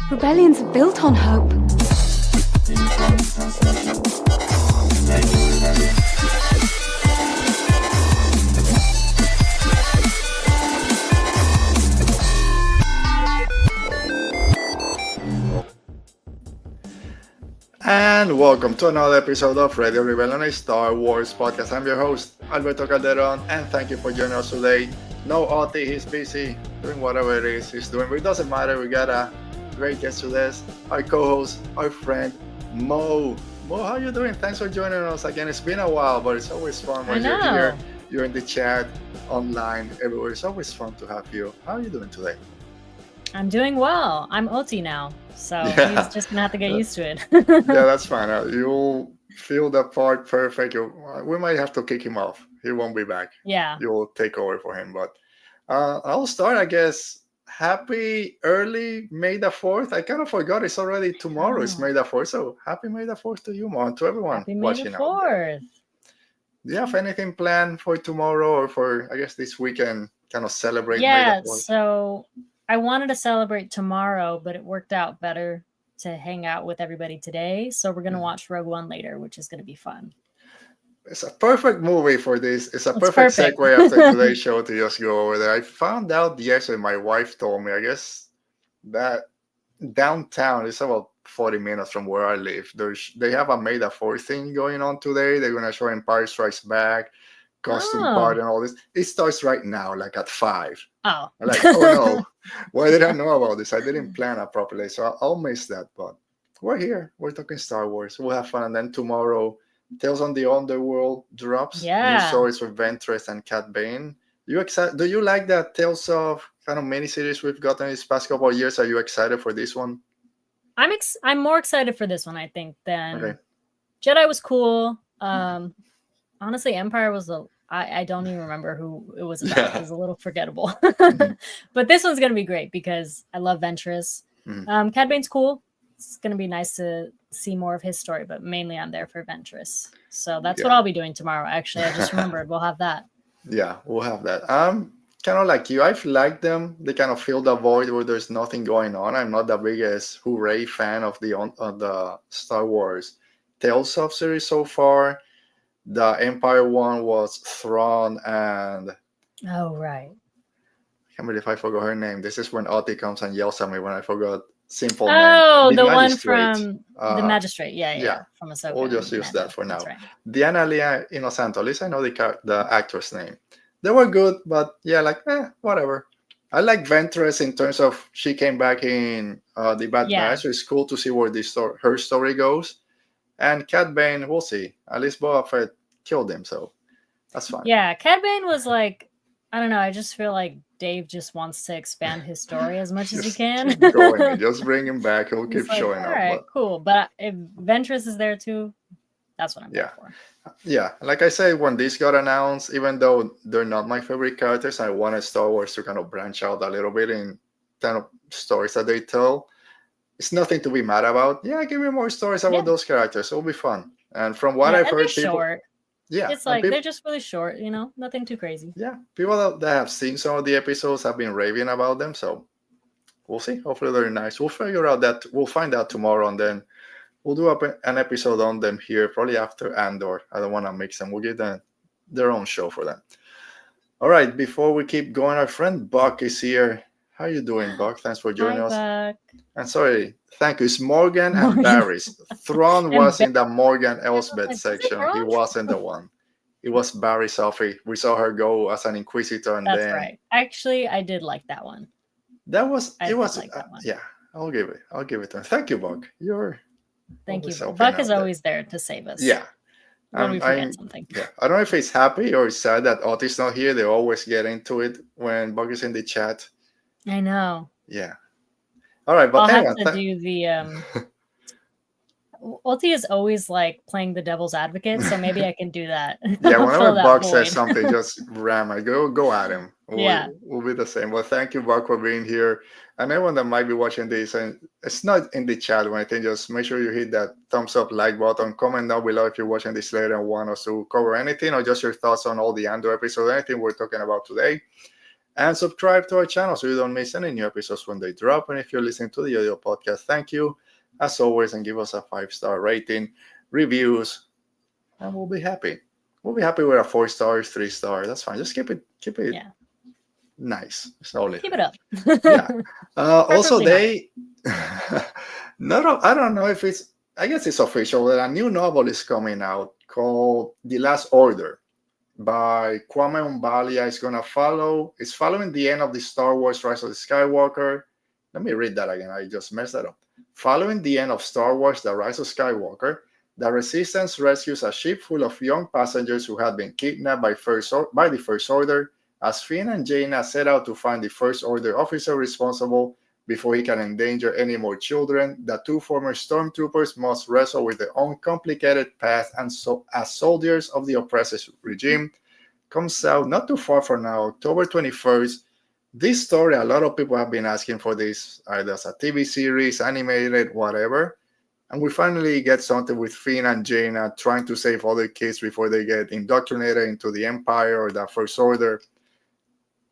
Rebellions are built on hope. And welcome to another episode of Radio Rebellion, a Star Wars podcast. I'm your host, Alberto Calderon, and thank you for joining us today. No Oti, he's busy doing whatever it is he's doing, but it doesn't matter. We got a great guest today, our co-host, our friend, Mo. Mo, how you doing? Thanks for joining us again. It's been a while, but it's always fun when you're here. You're in the chat, online, everywhere. It's always fun to have you. How are you doing today? I'm doing well. I'm Oti now, so he's just gonna have to get used to it. Yeah, that's fine. You'll feel that part perfect. We might have to kick him off. He won't be back. Yeah. You'll take over for him. But I'll start, I guess. Happy early May the 4th. I kind of forgot it's already tomorrow. It's May the 4th. So happy May the 4th to you, Mo, and to everyone Happy May watching the 4th. Do you have anything planned for tomorrow or for, I guess, this weekend? Kind of celebrate Yeah, May the 4th? So I wanted to celebrate tomorrow, but it worked out better to hang out with everybody today. So we're going to watch Rogue One later, which is going to be fun. It's a perfect movie for this. It's a perfect segue after today's show to just go over there. I found out yesterday, my wife told me, I guess, that downtown is about 40 minutes from where I live. They have a May the 4th thing going on today. They're going to show Empire Strikes Back, costume party and all this. It starts right now, like at 5. Oh. I'm like, oh no, why did I know about this? I didn't plan it properly, so I'll miss that. But we're here. We're talking Star Wars. We'll have fun. And then tomorrow, Tales on the Underworld drops. Yeah. New stories with Ventress and Cat Bane. You excited? Do you like that Tales of kind of miniseries we've gotten these past couple of years? Are you excited for this one? I'm more excited for this one, I think, than Jedi was cool. Honestly, Empire was I don't even remember who it was about. It was a little forgettable. But this one's going to be great because I love Ventress. Cad Bane's cool. It's going to be nice to see more of his story, but mainly I'm there for Ventress. So that's what I'll be doing tomorrow. Actually, I just remembered we'll have that. Yeah, we'll have that. Kind of like you. I've liked them. They kind of fill the void where there's nothing going on. I'm not the biggest hooray fan of the Star Wars Tales of series so far. The Empire one was Thrawn and... Oh, right. I can't believe I forgot her name. This is when Oti comes and yells at me when I forgot simple name. Oh, the one from the Magistrate. Yeah. From Ahsoka. We'll just use that for now. Right. Diana Lia Inosanto. At least I know the actor's name. They were good, but whatever. I like Ventress in terms of she came back in The Bad Batch. So it's cool to see where her story goes. And Cad Bane, we'll see. At least Boba Fett killed him, so that's fine. Yeah, Cad Bane was like, I don't know. I just feel like Dave just wants to expand his story as much as he can. Just bring him back. He'll keep showing up. All right, cool. But if Ventress is there too, that's what I'm there for. Yeah, like I said, when this got announced, even though they're not my favorite characters, I wanted Star Wars to kind of branch out a little bit in kind of stories that they tell. It's nothing to be mad about. Yeah, give me more stories about those characters. It'll be fun. And from what I've heard, people... short. Yeah. It's like they're just really short, nothing too crazy. Yeah, people that have seen some of the episodes have been raving about them, so we'll see. Hopefully they're nice. We'll figure out that. We'll find out tomorrow, and then we'll do an episode on them here, probably after Andor. I don't want to mix them. We'll give them their own show for them. All right, before we keep going, our friend Buck is here. How you doing, Buck? Thanks for joining us. Buck. And sorry, thank you. It's Morgan and Barry's. Thrawn was in the Morgan Elsbeth section. He wasn't the one. It was Barry Sophie. We saw her go as an Inquisitor, and That's right. Actually, I did like that one. That was. Yeah, I'll give it to him. Thank you, Buck. Thank you. Buck is always there to save us. Yeah. When we forget something. Yeah. I don't know if he's happy or sad that Oti's not here. They always get into it when Buck is in the chat. I know. Yeah. All right, but I'll have to do the Ulti is always like playing the devil's advocate, so maybe I can do that. Yeah, whenever Buck says something, just ram it. Go at him. We'll be the same. Well, thank you, Buck, for being here. And anyone that might be watching this, and it's not in the chat or anything, just make sure you hit that thumbs up, like button. Comment down below if you're watching this later and want us to cover anything or just your thoughts on all the Andor episodes, anything we're talking about today. And subscribe to our channel so you don't miss any new episodes when they drop. And if you're listening to the audio podcast, thank you as always, and give us a 5-star rating, reviews, and we'll be happy. We'll be happy with a 4 stars, 3 stars. That's fine. Just keep it nice. Slowly. Keep it up. Yeah. Also, Preferably I don't know if it's, I guess it's official that a new novel is coming out called The Last Order by Kwame Umbalia. It's following the end of the Star Wars Rise of the Skywalker. Let me read that again. I just messed that up. Following the end of Star Wars The Rise of Skywalker, the Resistance rescues a ship full of young passengers who had been kidnapped by the First Order. As Finn and Jaina set out to find the First Order officer responsible before he can endanger any more children, the two former stormtroopers must wrestle with their own complicated past and as soldiers of the oppressive regime. Comes out not too far from now, October 21st. This story, a lot of people have been asking for this, either as a TV series, animated, whatever. And we finally get something with Finn and Jaina trying to save other kids before they get indoctrinated into the Empire or the First Order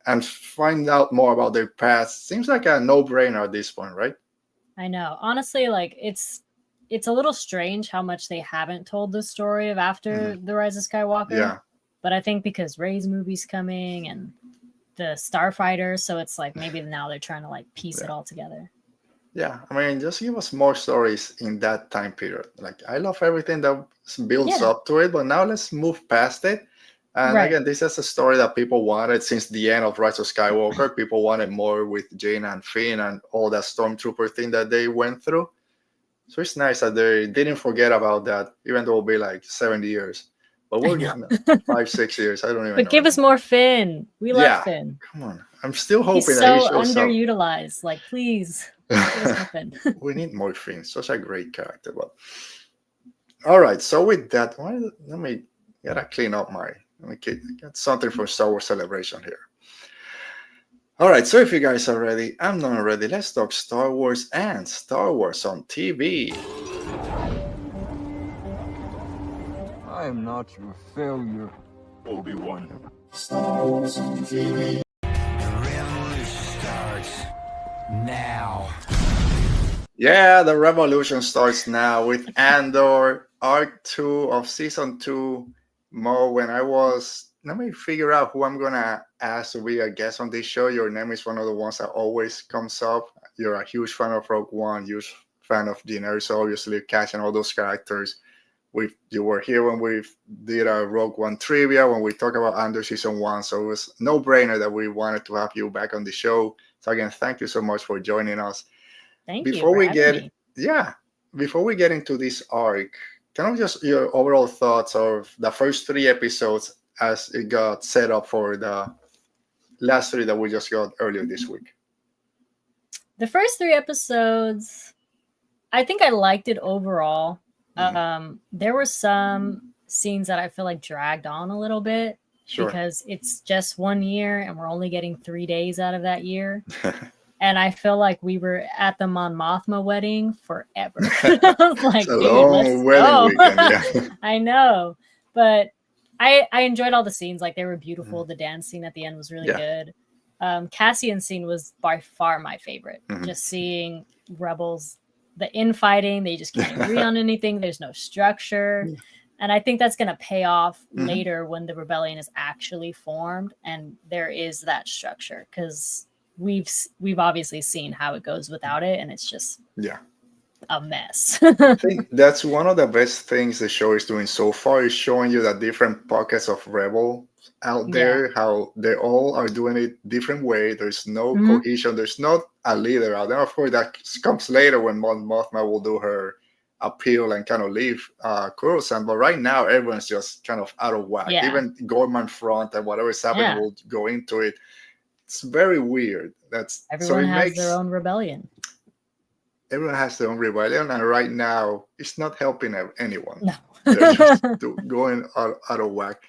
and find out more about their past. Seems like a no-brainer at this point, right? I know. Honestly, like it's a little strange how much they haven't told the story of after the Rise of Skywalker. Yeah. But I think because Rey's movie's coming and the Starfighter, so it's like maybe now they're trying to like piece it all together. Yeah, I mean, just give us more stories in that time period. Like, I love everything that builds up to it, but now let's move past it. And again, this is a story that people wanted since the end of Rise of Skywalker. People wanted more with Jaina and Finn and all that stormtrooper thing that they went through. So it's nice that they didn't forget about that, even though it'll be like 70 years. But we'll get 5-6 years. I don't even know. But give us more Finn. We love Finn. Come on. I'm still hoping He's that he so shows up. underutilized. Like, please. Give us more Finn. We need more Finn. Such a great character. But all right. So with that, let me gotta clean up let me get something from Star Wars Celebration here. All right, so if you guys are ready, I'm not ready. Let's talk Star Wars and Star Wars on TV. I am not your failure, Obi-Wan. Star Wars on TV. The revolution starts now. Yeah, the revolution starts now with Andor, Arc 2 of Season 2. Mo, let me figure out who I'm gonna ask to be a guest on this show. Your name is one of the ones that always comes up. You're a huge fan of Rogue One, huge fan of Daenerys, obviously, Cassian, all those characters. You were here when we did a Rogue One trivia, when we talked about Andor Season 1, so it was no-brainer that we wanted to have you back on the show. So again, thank you so much for joining us. Thank you for having me. Before we get into this arc, kind of just your overall thoughts of the first 3 episodes as it got set up for the last 3 that we just got earlier this week. The first 3 episodes, I think I liked it overall. There were some scenes that I feel like dragged on a little bit because it's just 1 year and we're only getting 3 days out of that year. And I feel like we were at the Mon Mothma wedding forever. I was like, dude, let's go. Weekend, I know. But I enjoyed all the scenes. Like, they were beautiful. The dance scene at the end was really good. Cassian scene was by far my favorite. Just seeing rebels, the infighting, they just can't agree on anything. There's no structure. And I think that's going to pay off later when the rebellion is actually formed and there is that structure, because we've obviously seen how it goes without it, and it's just a mess. I think that's one of the best things the show is doing so far, is showing you the different pockets of rebel out there, how they all are doing it different way. There's no cohesion, there's not a leader out there. Of course, that comes later when Mon Mothma will do her appeal and kind of leave Coruscant, but right now everyone's just kind of out of whack. Even Ghorman Front and whatever is happening will go into it. It's very weird. Everyone has their own rebellion. Everyone has their own rebellion, and right now it's not helping anyone. No. They're just going out of whack.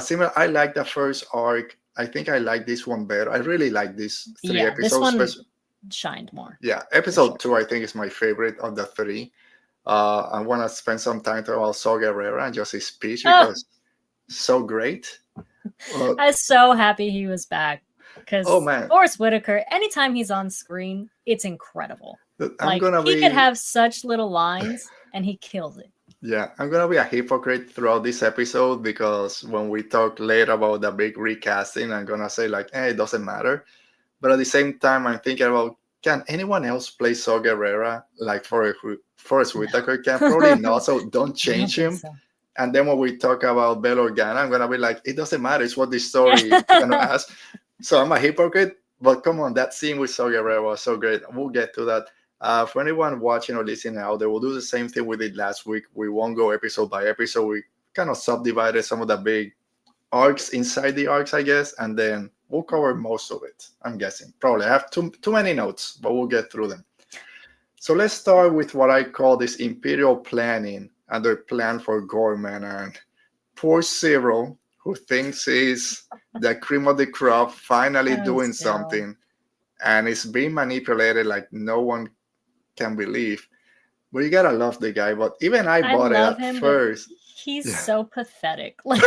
Similar, I like the first arc. I think I like this one better. I really like these 3 episodes. This one shined more. Yeah, episode 2 I think is my favorite of the 3. I want to spend some time talking about Saw Gerrera and just his speech because it's so great. I'm so happy he was back. Because Oh man, Forrest Whitaker, anytime he's on screen, it's incredible. I'm gonna he be could have such little lines and he kills it. yeah, I'm gonna be a hypocrite throughout this episode because when we talk later about the big recasting, I'm gonna say like, it doesn't matter. But at the same time, I'm thinking about, can anyone else play Saw Gerrera like Forrest Whitaker can? Probably not. So don't change him. So. And then when we talk about Bail Organa, I'm gonna be like, it doesn't matter. It's what the story kind of asks. So I'm a hypocrite. But come on, that scene with Saw Gerrera was so great. We'll get to that. For anyone watching or listening out, they will do the same thing we did last week. We won't go episode by episode. We kind of subdivided some of the big arcs inside the arcs, I guess, and then we'll cover most of it. I'm guessing. Probably I have too many notes, but we'll get through them. So let's start with what I call this imperial planning and their plan for Ghorman. And poor Syrl, who thinks he's the cream of the crop, finally doing something, and is being manipulated like no one can believe. But you gotta love the guy. But even I bought it at first. He's so pathetic. Like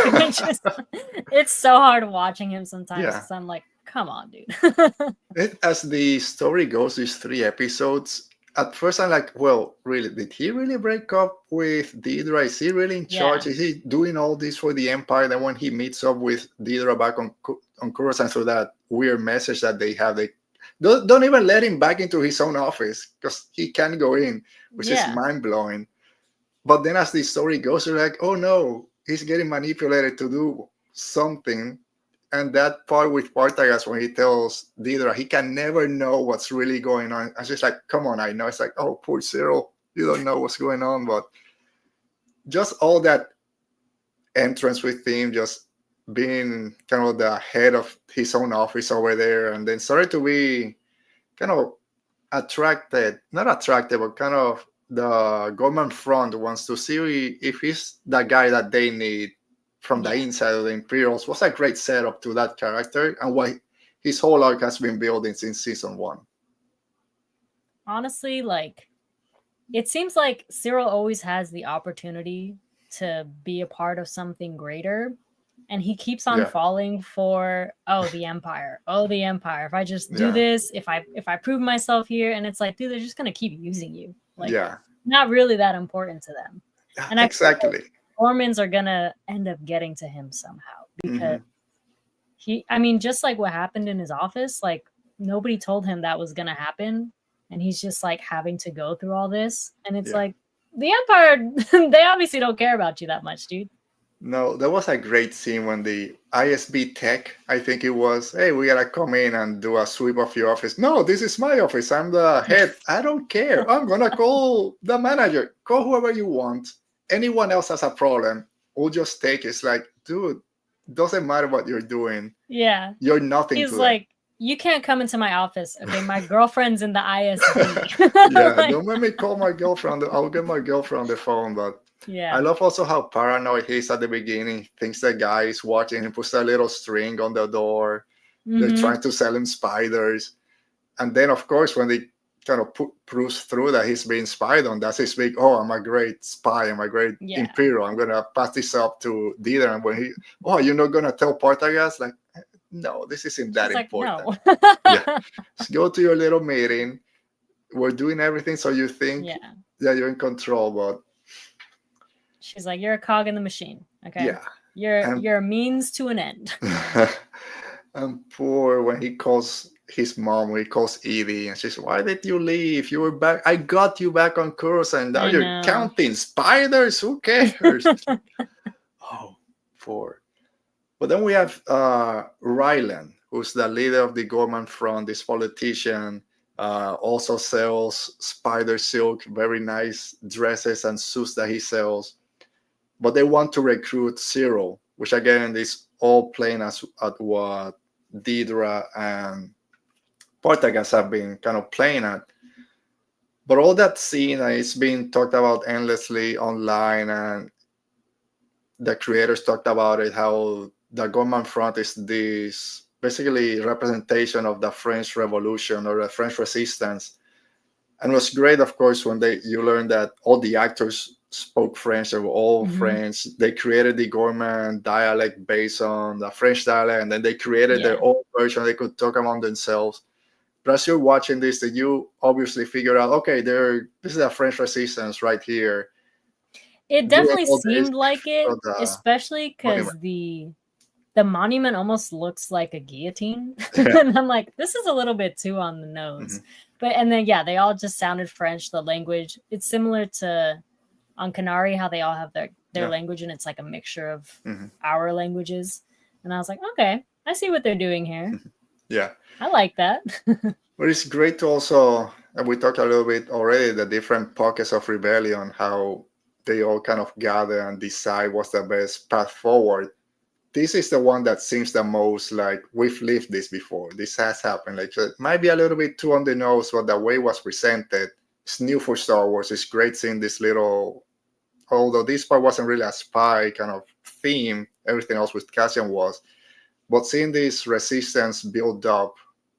it's so hard watching him sometimes because I'm like, come on, dude. As the story goes, these 3 episodes, at first I'm like, well, really, did he really break up with Deidre? Is he really in charge? Is he doing all this for the Empire? Then when he meets up with Deidre back on Coruscant through that weird message that they have, they don't even let him back into his own office because he can't go in, which is mind-blowing. But then as the story goes, you're like, oh no, he's getting manipulated to do something. And that part with Partagaz when he tells Deidre he can never know what's really going on. I'm just like, come on, I know. It's like, oh, poor Syrl, you don't know what's going on. But just all that entrance with him, just being kind of the head of his own office over there, and then started to be kind of not attracted, but kind of the Ghorman Front wants to see if he's the guy that they need from the inside of the Imperials. Was a great setup to that character and why his whole arc has been building since season 1. Honestly, like, it seems like Syrl always has the opportunity to be a part of something greater, and he keeps on falling for the Empire. If I just do this, if I prove myself here, and it's like, dude, they're just gonna keep using you. Like, not really that important to them. And exactly. Ghormans are gonna end up getting to him somehow because just like what happened in his office, like nobody told him that was gonna happen, and he's just like having to go through all this, and it's like the Empire, they obviously don't care about you that much, dude. No, there was a great scene when the ISB tech, I think it was, hey, we gotta come in and do a sweep of your office. No, this is my office. I'm the head. I don't care. I'm gonna call the manager. Call whoever you want. Anyone else has a problem, we'll just take it. It's like, dude, doesn't matter what you're doing. Yeah. You're nothing He's to like, them. You can't come into my office. Okay, my girlfriend's in the ISB. Don't make me call my girlfriend. I'll get my girlfriend on the phone, but yeah. I love also how paranoid he is at the beginning. Thinks the guy is watching him, puts a little string on the door. They're trying to sell him spiders. And then, of course, when they kind of proves through that he's being spied on, that's his big, I'm a great spy. I'm a great Imperial. I'm going to pass this up to Deidre. And when you're not going to tell Partagaz? Like, no, this isn't that important. No. Just go to your little meeting. We're doing everything so you think that you're in control, but she's like, you're a cog in the machine. Okay. Yeah. You're a means to an end. And poor when he calls his mom, when he calls Edie, and she's, why did you leave? You were back. I got you back on Coruscant, and now you're counting spiders. Who cares? Oh, poor. But then we have Rylan, who's the leader of the Ghorman Front, this politician, also sells spider silk, very nice dresses and suits that he sells. But they want to recruit Syrl, which again is all playing at what Deidre and Partagaz have been kind of playing at. But all that scene is being talked about endlessly online, and the creators talked about it, how the Ghorman Front is this basically representation of the French Revolution or the French Resistance. And it was great, of course, when you learn that all the actors spoke French. They were all French. They created the Ghorman dialect based on the French dialect, and then they created their own version. They could talk among themselves. But as you're watching this, that you obviously figure out, okay, this is a French resistance right here. It definitely seemed like it, especially because the monument almost looks like a guillotine. And I'm like, this is a little bit too on the nose. But and then they all just sounded French. The language, it's similar to on Canary, how they all have their language, and it's like a mixture of our languages. And I was like, okay, I see what they're doing here. Yeah, I like that. But it's great to also, and we talked a little bit already, the different pockets of rebellion, how they all kind of gather and decide what's the best path forward. This is the one that seems the most like we've lived this before. This has happened. Like, it might be a little bit too on the nose, but the way it was presented, it's new for Star Wars. It's great seeing this little, although this part wasn't really a spy kind of theme, everything else with Cassian was, but seeing this resistance build up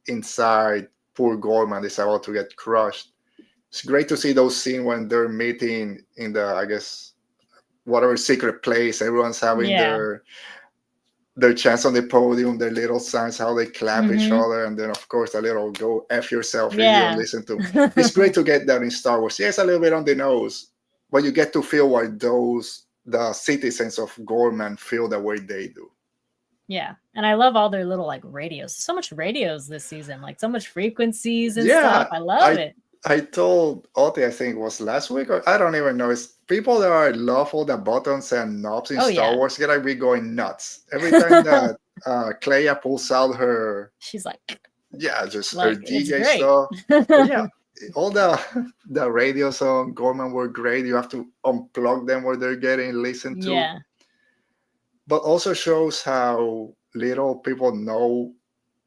inside poor Ghorman is about to get crushed. It's great to see those scenes when they're meeting in the, I guess, whatever secret place. Everyone's having their chance on the podium, their little signs, how they clap each other, and then of course a little "go F yourself" if you listen to. It's great to get that in Star Wars. Yes, a little bit on the nose, but you get to feel why the citizens of Ghorman feel the way they do. Yeah, and I love all their little like radios. So much radios this season, like so much frequencies and stuff. I love it. I told Oti, I think it was last week, or I don't even know. It's people that love all the buttons and knobs in Star Wars gonna be going nuts every time that Clea pulls out her. She's like, just like, her DJ stuff. Yeah, all the radios on Ghorman were great. You have to unplug them where they're getting listened to. Yeah. But also shows how little people know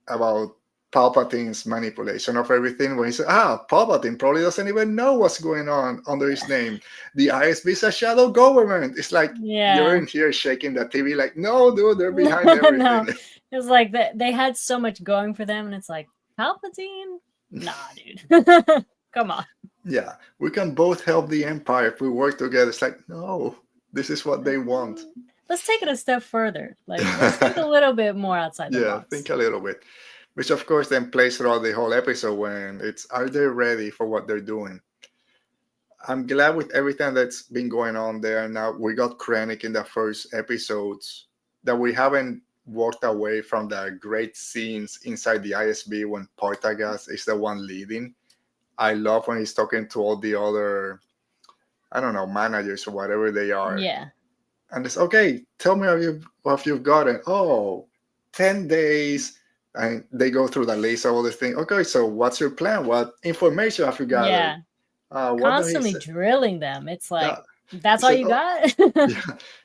about Palpatine's manipulation of everything. When he said, Palpatine probably doesn't even know what's going on under his name. The ISB is a shadow government. It's like you're in here shaking the TV like, no, dude, they're behind everything. No. It was like they had so much going for them, and it's like, Palpatine? Nah, dude. Come on. Yeah, we can both help the Empire if we work together. It's like, no, this is what they want. Let's take it a step further. Like, let's think a little bit more outside the box. Yeah, think a little bit. Which, of course, then plays throughout the whole episode when it's, are they ready for what they're doing? I'm glad with everything that's been going on there. Now, we got Krennic in the first episodes, that we haven't walked away from the great scenes inside the ISB when Partagaz is the one leading. I love when he's talking to all the other, I don't know, managers or whatever they are. Yeah. And it's, okay, tell me what you've gotten. 10 days. And they go through the list of all the things. Okay, so what's your plan? What information have you got? Yeah. Constantly drilling them. It's like, that's all you got?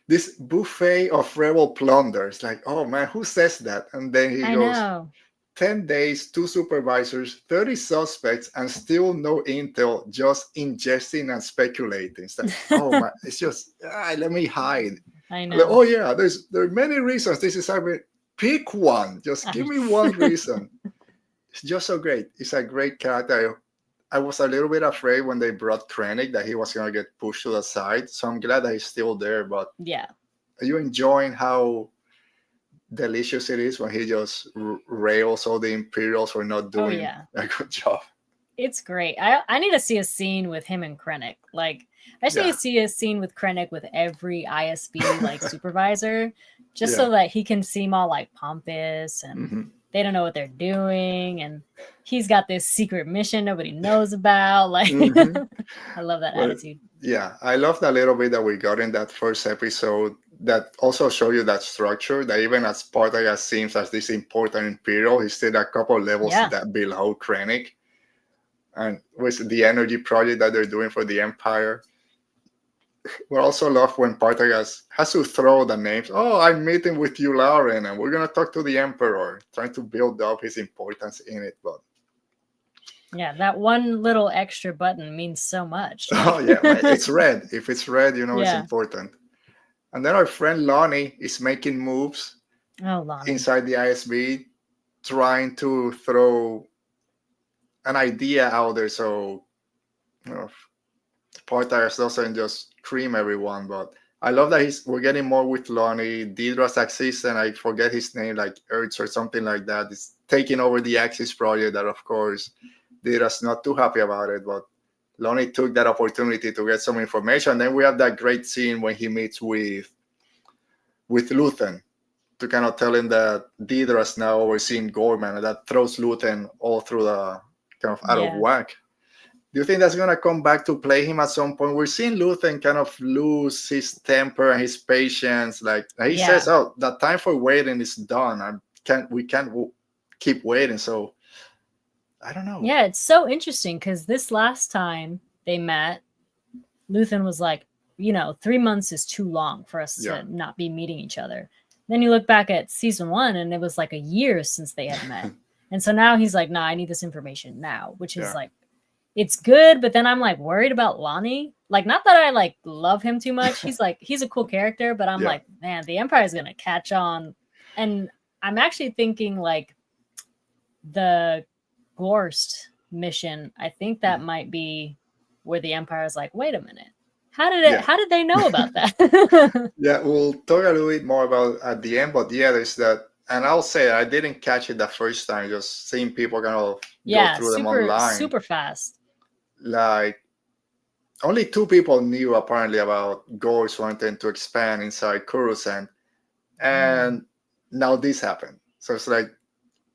This buffet of rebel plunder. It's like, oh man, who says that? And then he goes, 10 days, 2 supervisors, 30 suspects, and still no intel, just ingesting and speculating. It's like, oh man, it's just, let me hide. I know. Like, oh yeah, there are many reasons this is happening. Pick one. Just give me one reason. It's just so great. It's a great character. I was a little bit afraid when they brought Krennic that he was going to get pushed to the side. So I'm glad that he's still there. But are you enjoying how delicious it is when he just rails all the Imperials for not doing a good job? It's great. I need to see a scene with him and Krennic. Like, I just need to see a scene with Krennic with every ISB like supervisor, just so that he can seem all like pompous and they don't know what they're doing, and he's got this secret mission nobody knows about. Like, I love that attitude. Yeah, I love that little bit that we got in that first episode that also show you that structure, that even as Partagaz seems as this important Imperial, he's still a couple levels that below Krennic. And with the energy project that they're doing for the Empire, we also love when Partagaz has to throw the names. Oh, I'm meeting with you, Lauren, and we're going to talk to the Emperor, trying to build up his importance in it. But yeah, that one little extra button means so much. Oh, yeah, it's red. If it's red, you know it's important. And then our friend Lonnie is making moves inside the ISB, trying to throw an idea out there. So, Partagers doesn't just cream everyone, but I love that we're getting more with Lonnie. Deidre's assistant, I forget his name, like Ertz or something like that, is taking over the Axis project. That, of course, Deidre's not too happy about it, but Lonnie took that opportunity to get some information. Then we have that great scene when he meets with Luthen to kind of tell him that Deidre's now overseeing Ghorman, and that throws Luthen all through the kind of out of whack. Do you think that's going to come back to play him at some point? We're seeing Luthen kind of lose his temper and his patience. Like he says, "Oh, the time for waiting is done. We can't keep waiting." So I don't know. Yeah, it's so interesting because this last time they met, Luthen was like, 3 months is too long for us to not be meeting each other. Then you look back at season 1 and it was like a year since they had met. And so now he's like, "No, I need this information now," which is like, it's good. But then I'm like worried about Lonnie. Like, not that I like love him too much. He's like, he's a cool character, but I'm like, man, the Empire is going to catch on. And I'm actually thinking like the Gorst mission, I think that might be where the Empire is like, wait a minute. How did they know about that? Yeah, we'll talk a little bit more about at the end, but there's that, and I'll say I didn't catch it the first time, just seeing people kind of go through them online. Super fast. Like, only 2 people knew apparently about Gorst wanting to expand inside Coruscant, and now this happened. So it's like,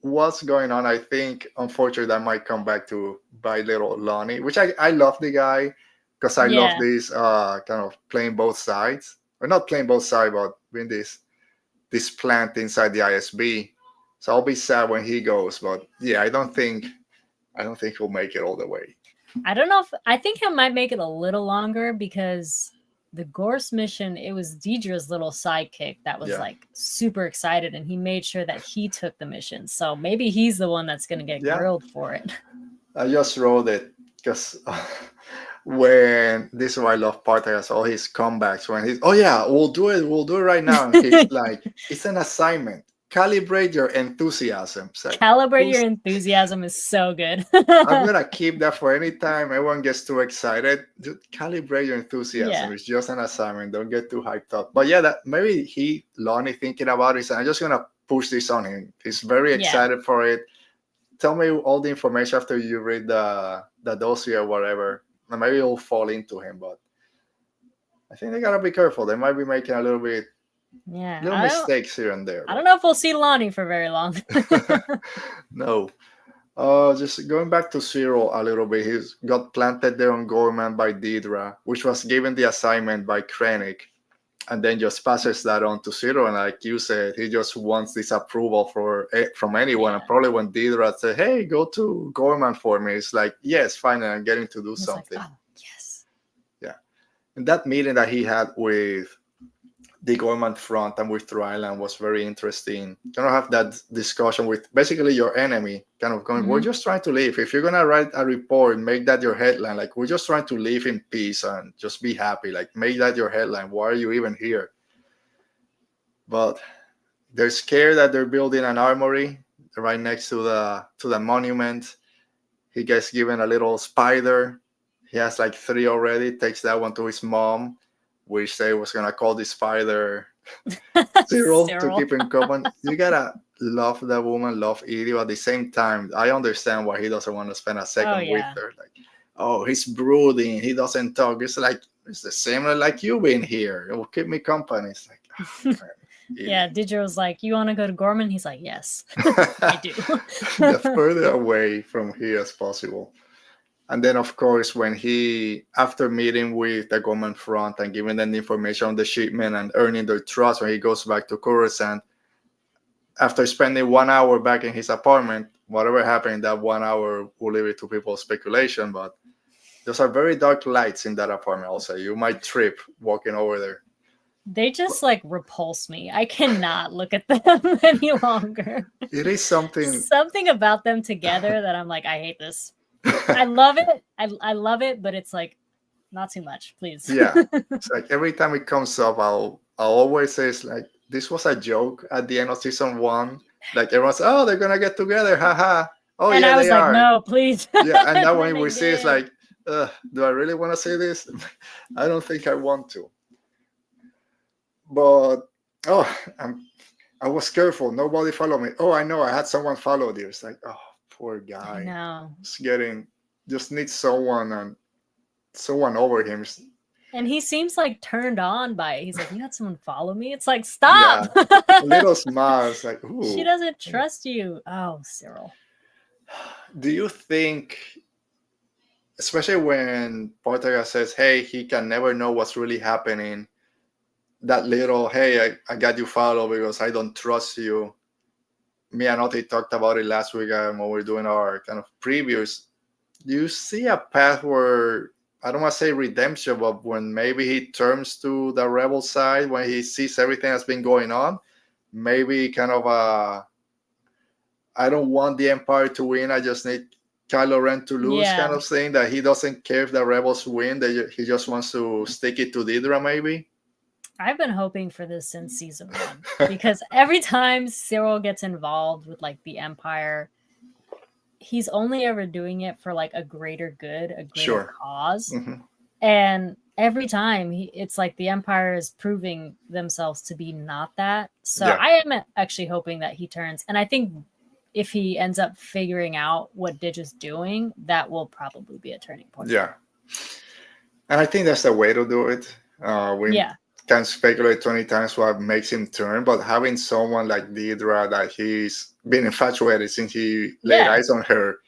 what's going on? I think, unfortunately, that might come back to bite little Lonnie, which I love the guy. Because I love this kind of playing both sides, or not playing both sides, but being this plant inside the ISB. So I'll be sad when he goes, but I don't think he'll make it all the way. I don't know I think he might make it a little longer because the Gorst mission, it was Deidre's little sidekick that was like super excited, and he made sure that he took the mission. So maybe he's the one that's going to get grilled for it. I just wrote it because. When this is why I love Partagers, all his comebacks, when he's, we'll do it right now. And he's like, it's an assignment. Calibrate your enthusiasm. Like, calibrate your enthusiasm is so good. I'm gonna keep that for any time everyone gets too excited. Just calibrate your enthusiasm. It's just an assignment. Don't get too hyped up. But that maybe Lonnie thinking about it, and I'm just gonna push this on him. He's very excited for it. Tell me all the information after you read the dossier or whatever. And maybe it'll fall into him, but I think they gotta be careful. They might be making a little bit, little mistakes here and there. I don't know if we'll see Lonnie for very long. No. Just going back to Syrl a little bit, he's got planted there on Ghorman by Deidre, which was given the assignment by Krennic, and then just passes that on to Syrl. And like you said, he just wants this approval from anyone. And probably when Deidre said, "Hey, go to Ghorman for me," it's like, yes, finally, I'm getting to do something. Like, oh, yes. Yeah. And that meeting that he had with the Ghorman Front and with Through Island was very interesting. You don't have that discussion with basically your enemy, kind of going, we're just trying to live. If you're going to write a report, make that your headline. Like, we're just trying to live in peace and just be happy. Like, make that your headline. Why are you even here? But they're scared that they're building an armory right next to the monument. He gets given a little spider. He has like 3 already. Takes that one to his mom, which they was gonna call the spider Syrl to keep in common. You gotta love that woman, love Edie, but at the same time, I understand why he doesn't want to spend a second with her. Like, he's brooding, he doesn't talk. It's like, it's the same like you being here. It will keep me company. It's like, yeah, Deidre was like, "You want to go to Ghorman?" He's like, "Yes, I do." The further away from here as possible. And then, of course, when after meeting with the Ghorman Front and giving them the information on the shipment and earning their trust, when he goes back to Coruscant, after spending 1 hour back in his apartment, whatever happened in that 1 hour, we'll leave it to people's speculation, but those are very dark lights in that apartment also. You might trip walking over there. They just like repulse me. I cannot look at them any longer. It is something about them together that I'm like, I hate this. I love it. I love it, but it's like not too much, please. Yeah. It's like every time it comes up, I'll always say it's like, this was a joke at the end of season 1. Like everyone's, oh, they're gonna get together, haha. Oh, and yeah, I was they like, are. no, please. Yeah, and now when we see it's like, Do I really want to say this? I don't think I want to. But I was careful. Nobody followed me. Oh, I know. I had someone follow you. It's like, oh, poor I guy. know. Just needs someone and someone over him. And he seems like turned on by it. He's like, you had someone follow me? It's like, stop! Yeah, a little smile. It's like, ooh. She doesn't trust you. Oh, Syrl. Do you think, especially when Portega says, hey, he can never know what's really happening, that little, hey, I got you followed because I don't trust you. Me and Oti talked about it last week when we were doing our kind of previews. Do you see a path where, I don't want to say redemption, but when maybe he turns to the rebel side, when he sees everything that's been going on, maybe kind of I don't want the Empire to win, I just need Kylo Ren to lose kind of thing, that he doesn't care if the rebels win, that he just wants to stick it to Deidre maybe? I've been hoping for this since season 1 because every time Syrl gets involved with like the Empire, he's only ever doing it for like a greater good, a greater cause. Mm-hmm. And every time it's like the Empire is proving themselves to be not that. So I am actually hoping that he turns. And I think if he ends up figuring out what Dig is doing, that will probably be a turning point. Yeah. And I think that's the way to do it. We can speculate 20 times what makes him turn, but having someone like Deidre that he's been infatuated since he laid eyes on her,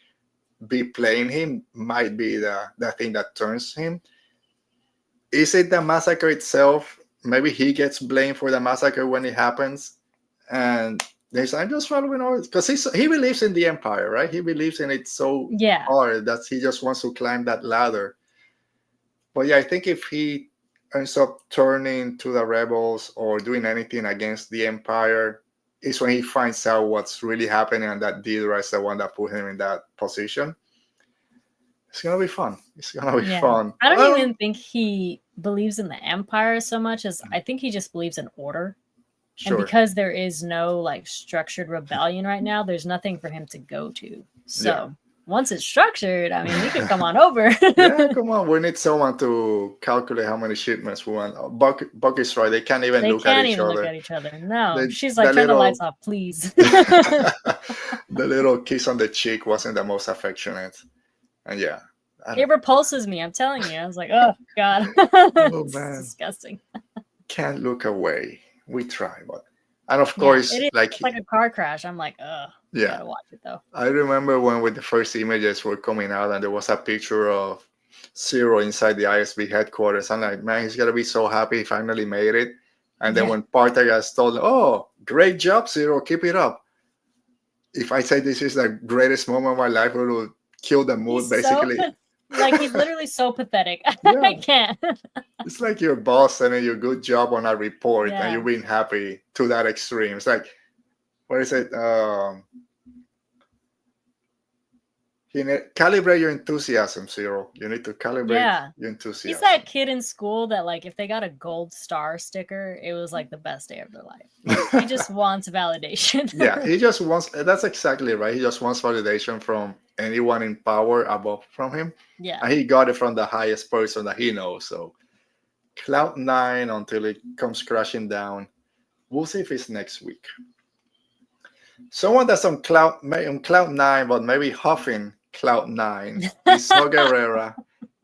be playing him might be the thing that turns him. Is it the massacre itself? Maybe he gets blamed for the massacre when it happens, and I'm just following orders because he believes in the Empire, right? He believes in it so hard that he just wants to climb that ladder. But yeah, I think if he ends up turning to the rebels or doing anything against the Empire, is when he finds out what's really happening and that Deidre is the one that put him in that position. It's gonna be fun. It's gonna be fun. I don't even think he believes in the Empire so much as I think he just believes in order. Sure. And because there is no like structured rebellion right now, there's nothing for him to go to. So once it's structured, I mean, he can come on over. Come on. We need someone to calculate how many shipments we want. Bucky's right. They can't even look at each other. Look at each other. No. She's like, turn the lights off, please. The little kiss on the cheek wasn't the most affectionate. And it repulses me. I'm telling you. I was like, oh, God. Oh, man. Disgusting. Can't look away. We try, and of course, it's like a car crash. I'm like, ugh. Gotta watch it though. I remember when the first images were coming out, and there was a picture of Syrl inside the ISB headquarters. I'm like, man, he's gonna be so happy he finally made it. And then when Partagas told him, "Oh, great job, Syrl, keep it up." If I say this is the greatest moment of my life, it will kill the mood, basically. Like he's literally so pathetic. I can't. It's like your boss sending you a good job on a report and you're being happy to that extreme. It's like, what is it? Calibrate your enthusiasm, Syrl. You need to calibrate your enthusiasm. He's that kid in school that, like, if they got a gold star sticker, it was like the best day of their life. Like, he just wants validation. He just wants. That's exactly right. He just wants validation from anyone in power above from him. And he got it from the highest person that he knows. So cloud 9 until it comes crashing down. We'll see if it's next week. Someone that's on cloud 9, but maybe huffing cloud 9 is Saw Gerrera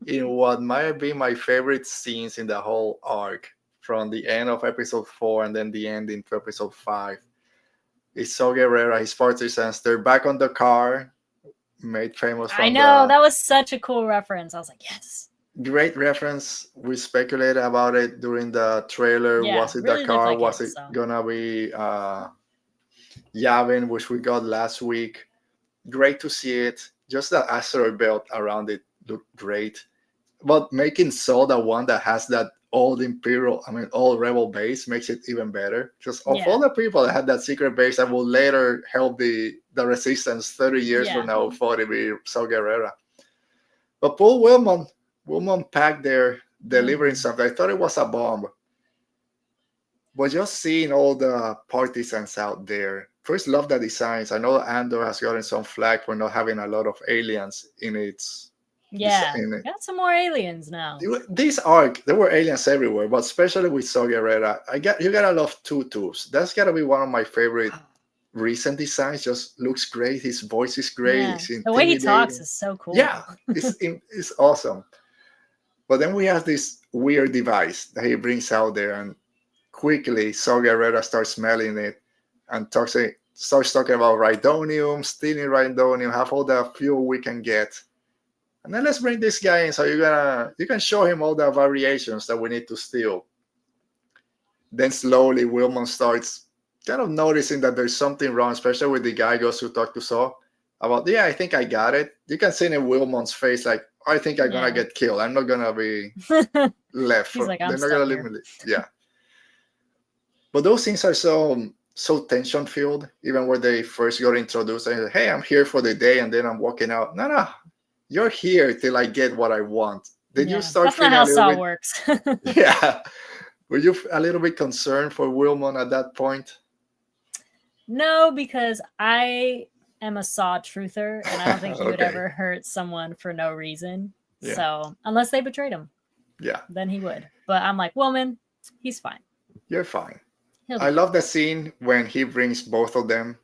in what might be my favorite scenes in the whole arc, from the end of episode 4 and then the ending to episode 5. It's Saw Gerrera, his partisans. They're back on the car, made famous. I know, that was such a cool reference. I was like, yes. Great reference. We speculated about it during the trailer. Was it really the car? Was it gonna be Yavin, which we got last week? Great to see it. Just the asteroid belt around it looked great. But making Saw the one that has that old old rebel base makes it even better. Just of all the people that had that secret base that will later help the resistance 30 years from now, thought it'd be Saw Gerrera. But Paul Willman packed there delivering something. I thought it was a bomb. But just seeing all the partisans out there, first, love the designs. I know Andor has gotten some flack for not having a lot of aliens in its Yeah, in it. got some more aliens now. This arc, there were aliens everywhere, but especially with Saw Gerrera, you gotta love Tutus. That's gotta be one of my favorite recent designs. Just looks great. His voice is great. Yeah. It's The way he talks intimidating. is so cool. Yeah, it's awesome. But then we have this weird device that he brings out there, and quickly Saw Gerrera starts smelling it and starts talking about rhydonium, stealing rhydonium, have all the fuel we can get. And then let's bring this guy in so you can show him all the variations that we need to steal. Then slowly Wilmon starts kind of noticing that there's something wrong, especially when the guy goes to talk to Saw about, I think I got it. You can see in Wilmon's face, like, I think I'm gonna get killed. I'm not gonna be left. He's like, they're not gonna leave me. Yeah. But those things are so tension filled, even when they first got introduced. And hey, I'm here for the day, and then I'm walking out. No, you're here till I get what I want. Did you start? That's not how Saw works. Yeah. Were you a little bit concerned for Wilmon at that point? No, because I am a Saw truther, and I don't think he would ever hurt someone for no reason. Yeah. So unless they betrayed him, then he would. But I'm like, Wilmon, he's fine. You're fine. I love the scene when he brings both of them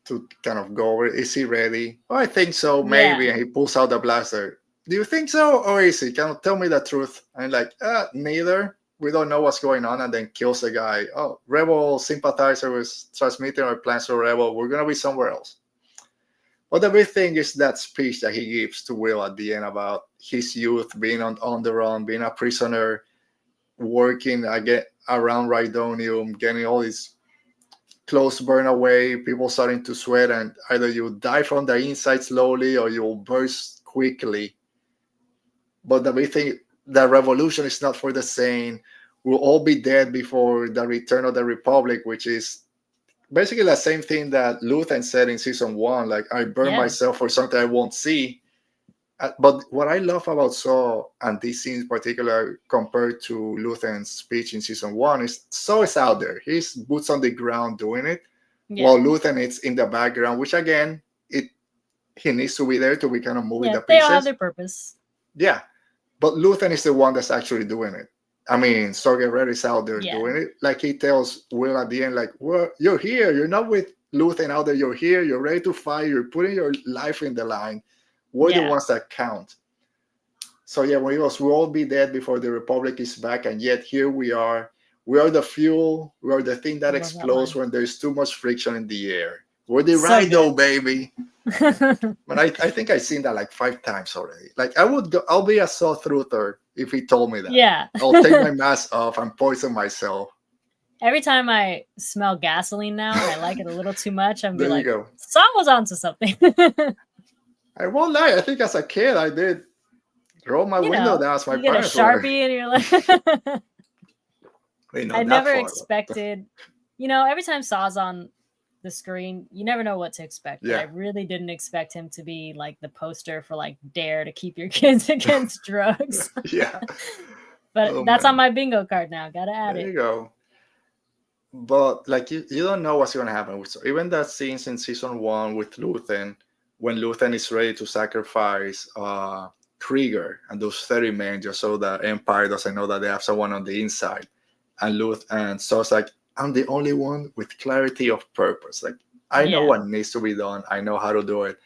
to kind of go over. Is he ready? Oh, I think so, maybe. And he pulls out the blaster. Do you think so, or is he? Can you tell me the truth? And like, neither. We don't know what's going on, and then kills the guy. Oh, Rebel sympathizer was transmitting our plans to Rebel. We're gonna be somewhere else. But the big thing is that speech that he gives to Will at the end about his youth, being on the run, being a prisoner, working around rhydonium, getting all his clothes burned away, people starting to sweat, and either you die from the inside slowly or you'll burst quickly. But the big thing, the revolution is not for the sane. We'll all be dead before the return of the Republic, which is basically the same thing that Luthen said in season 1. Like, I burn myself for something I won't see. But what I love about Saw, and this scene in particular compared to Luthen's speech in season 1, is Saw is out there. He's boots on the ground doing it, while Luthen is in the background, which again, he needs to be there to be kind of moving the pieces. They all have their purpose. Yeah. But Luthen is the one that's actually doing it. I mean, Saw Gerrera is out there doing it. Like, he tells Will at the end, like, well, you're here. You're not with Luthen out there. You're here. You're ready to fight. You're putting your life in the line. We're the ones that count. So, when he goes, we'll all be dead before the Republic is back. And yet here we are. We are the fuel. We are the thing that explodes when there's too much friction in the air. We're the Rhino, baby. But I think I've seen that like 5 times already. Like, I'll be a Saw truther if he told me that. Yeah. I'll take my mask off and poison myself. Every time I smell gasoline now, and I like it a little too much, I'm like, go. Saw was onto something. I won't lie. I think as a kid, I did roll my window down as my parents get a Sharpie and you're like... I never expected... every time Saw's on the screen, you never know what to expect. Yeah. I really didn't expect him to be like the poster for like Dare to keep your kids against drugs. Yeah. But that's on my bingo card now. Gotta add it. There you go. But like you don't know what's gonna happen with even that scenes in season 1 with Luthen, when Luthen is ready to sacrifice Krieger and those 30 men just so the Empire doesn't know that they have someone on the inside. And so it's like, I'm the only one with clarity of purpose. Like, I know what needs to be done. I know how to do it.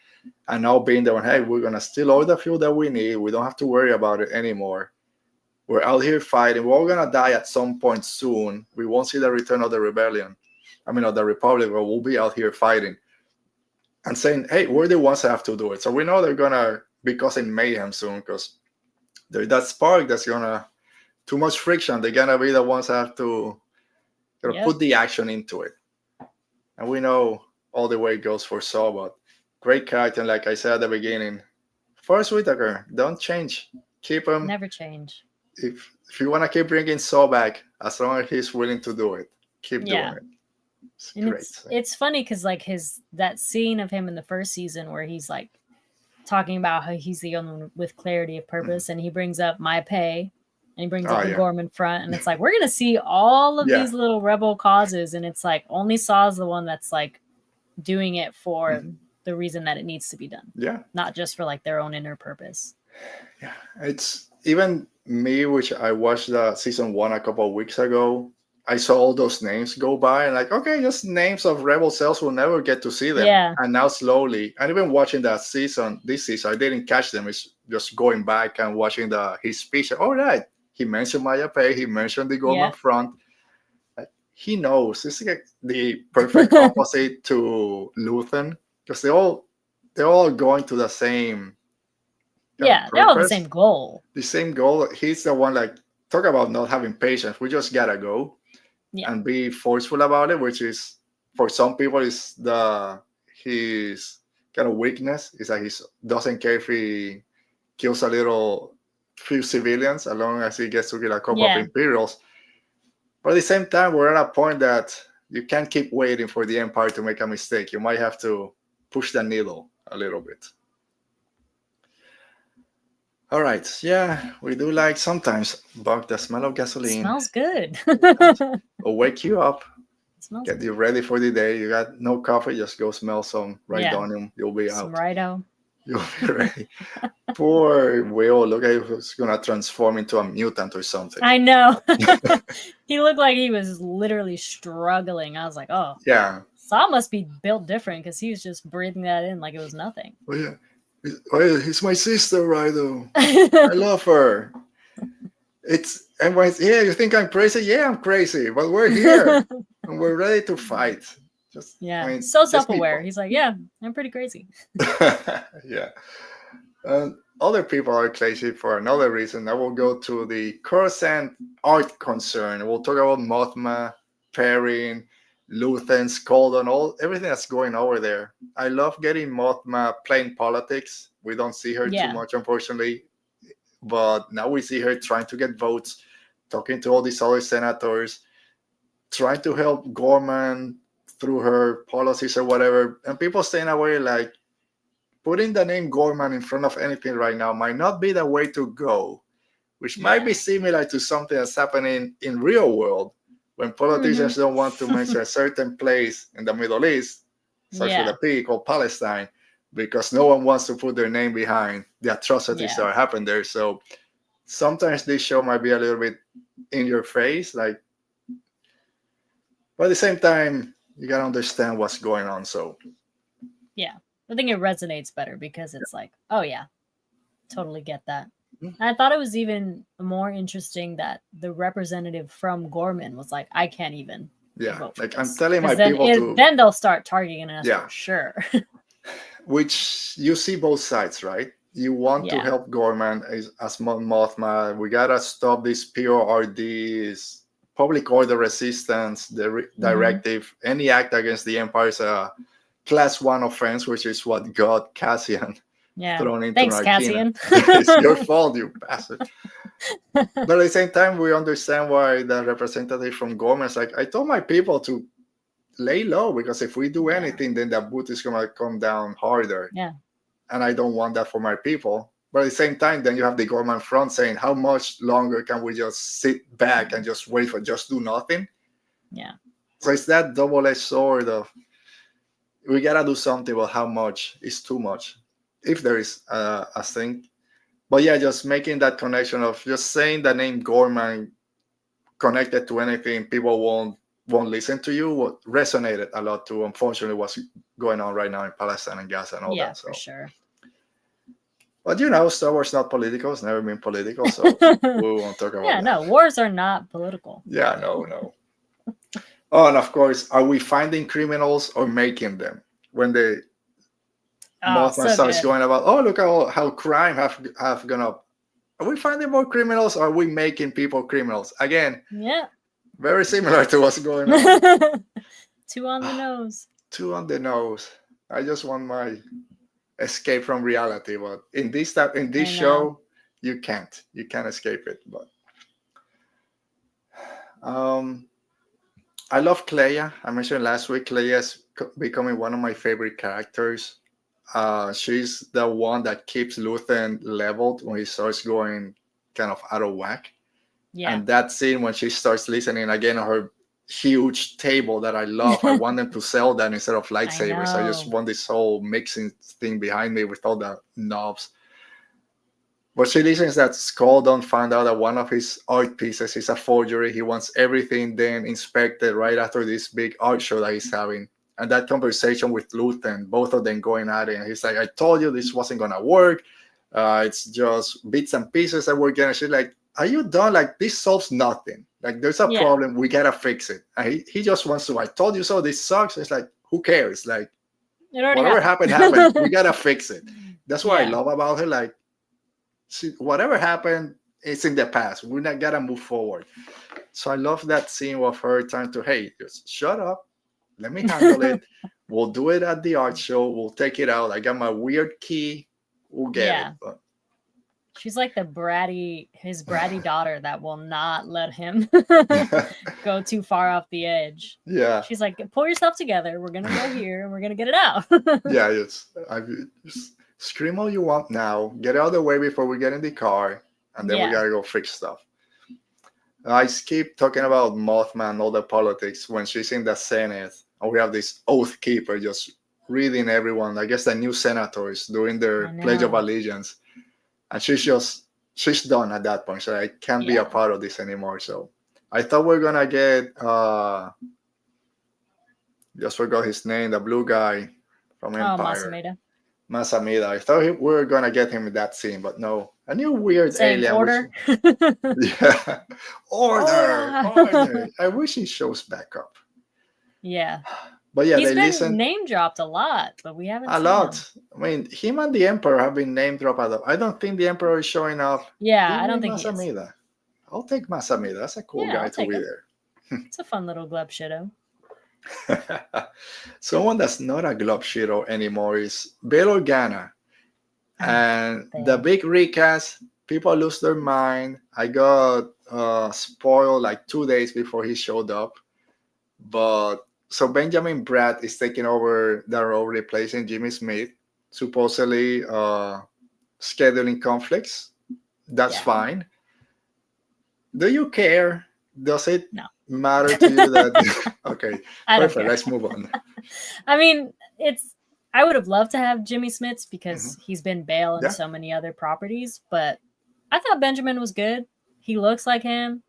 And now being the one, hey, we're going to steal all the fuel that we need. We don't have to worry about it anymore. We're out here fighting. We're all going to die at some point soon. We won't see the return of the rebellion. Of the Republic, but we'll be out here fighting. And saying, hey, we're the ones that have to do it. So we know they're going to be causing mayhem soon because there's that spark that's going to, too much friction. They're going to be the ones that have to put the action into it. And we know all the way it goes for Saw, but great character. And like I said at the beginning, Forrest Whitaker, don't change. Keep him. Never change. If you want to keep bringing Saw back, as long as he's willing to do it, keep doing it. It's great. It's funny because like that scene of him in the first season where he's like talking about how he's the only one with clarity of purpose, and he brings up my pay. And he brings up the Ghorman Front, and it's like, we're going to see all of these little rebel causes, and it's like, only Saw's the one that's like doing it for the reason that it needs to be done. Yeah. Not just for like their own inner purpose. Yeah, it's even me, which I watched the season one a couple of weeks ago. I saw all those names go by and like, okay, just names of rebel cells, we'll never get to see them. Yeah. And now slowly, and even watching that season, this season, I didn't catch them. It's just going back and watching his speech. All right, he mentioned Maya Pei, he mentioned the Yeah. Ghorman Front. Like, he knows. It's like the perfect opposite to Luthen because they're all going to the same Yeah, they all have the purpose, same goal. the same goal. He's the one like talk about not having patience. We just gotta go Yeah. and be forceful about it, which is for some people is his kind of weakness. Is that he doesn't care if he kills a little few civilians, as long as he gets to kill a couple of Yeah. Imperials. But at the same time, we're at a point that you can't keep waiting for the Empire to make a mistake. You might have to push the needle a little bit. All right. Yeah, we do like sometimes, Buck, the smell of gasoline. Smells good. Will wake you up, Smells get good. you ready for the day. You got no coffee, just go smell some Yeah. Rhydonium. You'll be Some out. Rido. You'll be ready. Poor Will. Look at he's going to transform into a mutant or something. I know. He looked like he was literally struggling. I was like, oh. Yeah. Saw must be built different because he was just breathing that in like it was nothing. Oh, yeah. He's my sister, Rhino. I love her. It's everyone's, yeah, you think I'm crazy? Yeah, I'm crazy, but we're here and we're ready to fight. Just Yeah, I mean, so just self-aware. people. He's like, yeah, I'm pretty crazy. Yeah. Other people are crazy for another reason. I will go to the Coruscant art concern. We'll talk about Mothma, Perrin, Luthen, Scoldon, everything that's going over there. I love getting Mothma playing politics. We don't see her Yeah. too much, unfortunately. But now we see her trying to get votes, talking to all these other senators, trying to help Ghorman through her policies or whatever. And people staying away like, putting the name Ghorman in front of anything right now might not be the way to go, which might be similar to something that's happening in real world when politicians don't want to mention a certain place in the Middle East, starts with a P, called Palestine, because no one wants to put their name behind the atrocities that are happening there. So sometimes this show might be a little bit in your face, like, but at the same time, you gotta understand what's going on. So yeah, I think it resonates better because it's like, oh yeah, totally get that. I thought it was even more interesting that the representative from Ghorman was like, I can't even vote for like this. I'm telling my then people to. Then they'll start targeting us for sure. Which you see both sides, right? You want to help Ghorman as Mothma. We gotta stop this PORD, this public order resistance, the directive. Any act against the Empire is a class 1 offense, which is what got Cassian thrown into Thanks, Narkina. Cassian. It's your fault, you bastard. But at the same time, we understand why the representative from Ghorman is like, I told my people to lay low, because if we do anything, then the boot is going to come down harder. Yeah. And I don't want that for my people. But at the same time, then you have the Ghorman Front saying, how much longer can we just sit back and just wait for just do nothing? Yeah. So it's that double-edged sword of, we got to do something, but how much is too much, if there is a thing. But yeah, just making that connection of just saying the name Ghorman connected to anything, people won't listen to you. What resonated a lot to, unfortunately, what's going on right now in Palestine and Gaza and all that. So. For sure. But Star Wars not political. It's never been political, so we won't talk about that. No, wars are not political. Yeah, no. Oh, and of course, are we finding criminals or making them? When the Mothman starts going about, oh, look how crime have gone up. Are we finding more criminals, or are we making people criminals? Again, very similar to what's going on. 2 on the nose. 2 on the nose. I just want my escape from reality, but in this show, you can't escape it. But I love Clea. I mentioned last week, Clea is becoming one of my favorite characters. She's the one that keeps Luthen leveled when he starts going kind of out of whack. Yeah. And that scene when she starts listening again on her huge table that I love, I want them to sell that instead of lightsabers. I just want this whole mixing thing behind me with all the knobs. But she listens that Skull don't find out that one of his art pieces is a forgery. He wants everything then inspected right after this big art show that he's having. And that conversation with Luthen, both of them going at it. And he's like, I told you this wasn't going to work. It's just bits and pieces that we're getting. She's like, are you done? Like, this solves nothing. Like, there's a problem. We got to fix it. And he just wants to, I told you so. This sucks. It's like, who cares? Like, whatever happened. We got to fix it. That's what I love about her. Like, whatever happened, it's in the past. We're not gonna move forward. So I love that scene of her trying to, hey, just shut up. Let me handle it. We'll do it at the art show. We'll take it out. I got my weird key. We'll get it. But she's like his bratty daughter that will not let him go too far off the edge. Yeah. She's like, pull yourself together. We're gonna go here and we're gonna get it out. Yeah, just scream all you want now. Get out of the way before we get in the car, and then we gotta go fix stuff. I keep talking about Mothman and all the politics when she's in the Senate, and we have this oath keeper just reading everyone. I guess the new senators doing their Pledge of Allegiance, and she's done at that point. So I can't be a part of this anymore. So I thought we are gonna get just forgot his name, the blue guy from Empire. Masamida. I thought we were gonna get him in that scene, but no. A new weird alien. Order. Yeah. Order. I wish he shows back up. Yeah. But yeah, he's been name dropped a lot, but we haven't a lot. Him. I mean, him and the Emperor have been name dropped a lot. I don't think the Emperor is showing up. Yeah, I don't think Masamida. He is. I'll take Masamida. That's a cool guy to be there. It's a fun little glub shitto. Someone that's not a globe shitter anymore is Bail Organa. And the big recast, people lose their mind. I got spoiled like 2 days before he showed up. But so Benjamin Bratt is taking over the role, replacing Jimmy Smith, supposedly scheduling conflicts. That's fine. Do you care? Does it matter to you that okay, perfect, let's move on. I mean, I would have loved to have Jimmy Smits because he's been Bale in so many other properties, but I thought Benjamin was good. He looks like him.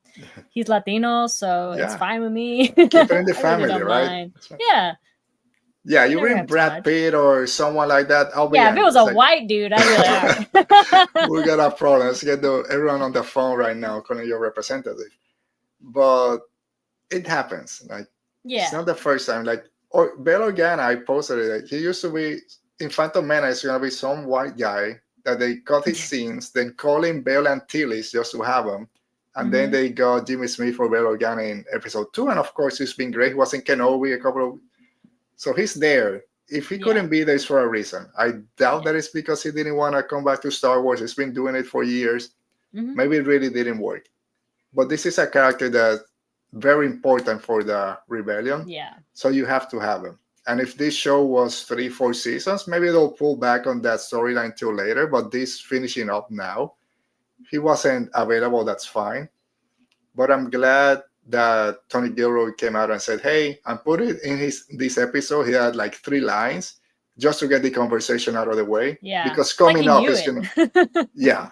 He's Latino, so it's fine with me. Keep it in the family, really right? Yeah, you bring Brad Pitt or someone like that. I'll be if it was a white dude, I'd be like, we got a problem. Let's get everyone on the phone right now, calling your representative. But it happens. Like, it's not the first time. Like, or Bail Organa, I posted it. Like, he used to be in Phantom Menace. Gonna be some white guy that they cut his scenes, then call him Bale Antilles just to have him, and then they got Jimmy Smith for Bail Organa in episode 2, and of course he's been great. He was in Kenobi a couple of, so he's there. If he couldn't be there, it's for a reason. I doubt that it's because he didn't want to come back to Star Wars. He's been doing it for years. Maybe it really didn't work. But this is a character that's very important for the rebellion. Yeah. So you have to have him. And if this show was 3-4 seasons, maybe they'll pull back on that storyline till later. But this finishing up now, he wasn't available. That's fine. But I'm glad that Tony Gilroy came out and said, "Hey," and put it in this episode. He had like 3 lines just to get the conversation out of the way. Yeah. Because coming up is gonna,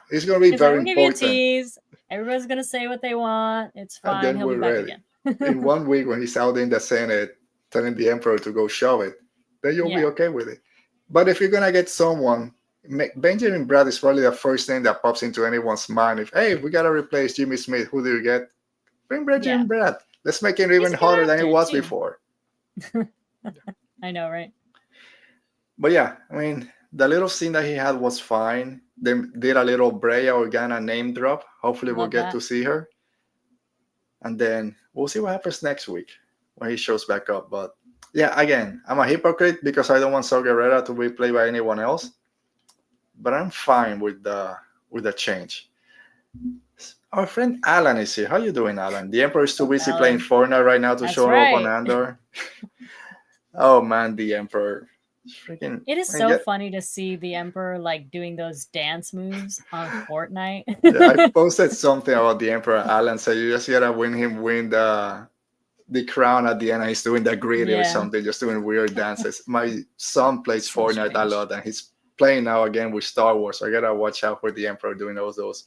it's gonna be very important. Give you a tease. Everybody's gonna say what they want. It's fine. And then He'll be back again. In 1 week, when he's out in the Senate telling the Emperor to go shove it, then you'll be okay with it. But if you're gonna get someone, Benjamin Bratt is probably the first name that pops into anyone's mind. If we gotta replace Jimmy Smith, who do you get? Bring Benjamin Bratt. Let's make him even harder than it was before. I know, right? But yeah, I mean, the little scene that he had was fine. They did a little Brea Organa name drop. Hopefully we'll get to see her. And then we'll see what happens next week when he shows back up. But yeah, again, I'm a hypocrite because I don't want Saw Gerrera to be played by anyone else. But I'm fine with the change. Our friend Alan is here. How you doing, Alan? The Emperor is too busy playing Fortnite right now to show up on Andor. Oh man, the Emperor. Freaking, it is so funny to see the Emperor like doing those dance moves on Fortnite. I posted something about the Emperor. Alan said you just gotta win the crown at the end, and he's doing the greedy or something, just doing weird dances. My son plays Fortnite a lot, and he's playing now again with Star Wars. So I gotta watch out for the Emperor doing all those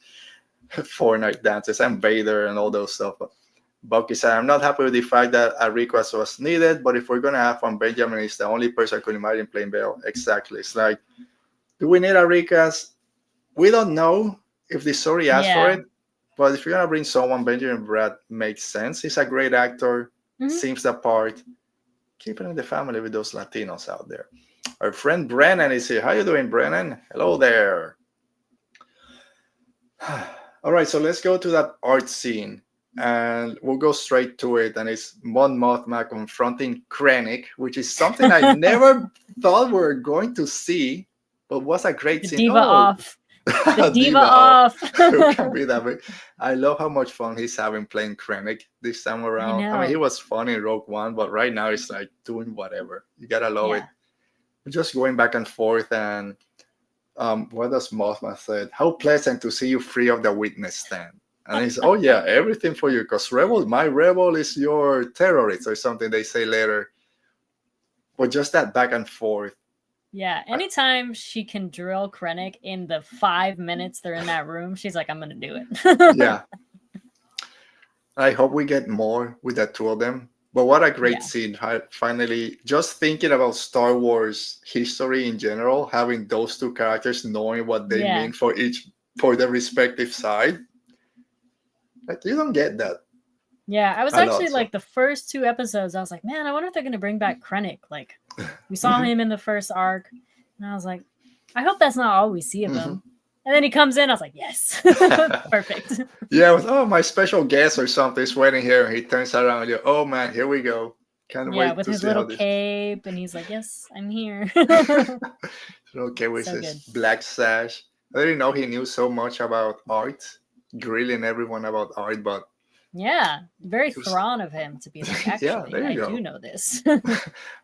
Fortnite dances and Vader and all those stuff. But Bucky said, I'm not happy with the fact that a request was needed, but if we're gonna have fun, Benjamin is the only person I could imagine playing Bale. Exactly. It's like, do we need a recast? We don't know if the story asks for it, but if you're gonna bring someone, Benjamin Bratt makes sense. He's a great actor, seems the part. Keep it in the family with those Latinos out there. Our friend Brennan is here. How you doing, Brennan? Hello there. All right, so let's go to that art scene, and we'll go straight to it. And it's Mon Mothma confronting Krennic, which is something I never thought we were going to see, but was a great scene. Diva off. The diva off. Who can be that big? I love how much fun he's having playing Krennic this time around. I mean, he was fun in Rogue One, but right now it's like doing whatever. You gotta love it. Just going back and forth. And what does Mothma said? How pleasant to see you free of the witness stand. And he's, oh yeah, everything for you. Because my rebel is your terrorist or something they say later. But just that back and forth. Yeah, anytime she can drill Krennic in the 5 minutes they're in that room, she's like, I'm going to do it. Yeah. I hope we get more with the two of them. But what a great scene. Finally, just thinking about Star Wars history in general, having those two characters knowing what they mean for their respective side. Like, you don't get that. Yeah, I was actually like the first 2 episodes, I was like, man, I wonder if they're going to bring back Krennic. Like, we saw him in the first arc, and I was like, I hope that's not all we see of him. And then he comes in, I was like, yes, perfect. Yeah, my special guest or something is waiting here, and he turns around and you're, oh man, here we go. Can't wait with to his see little cape, and he's like, yes, I'm here. Okay, with his black sash. I didn't know he knew so much about art, grilling everyone about art, but yeah, very Thrawn of him to be like, actually, I do know this.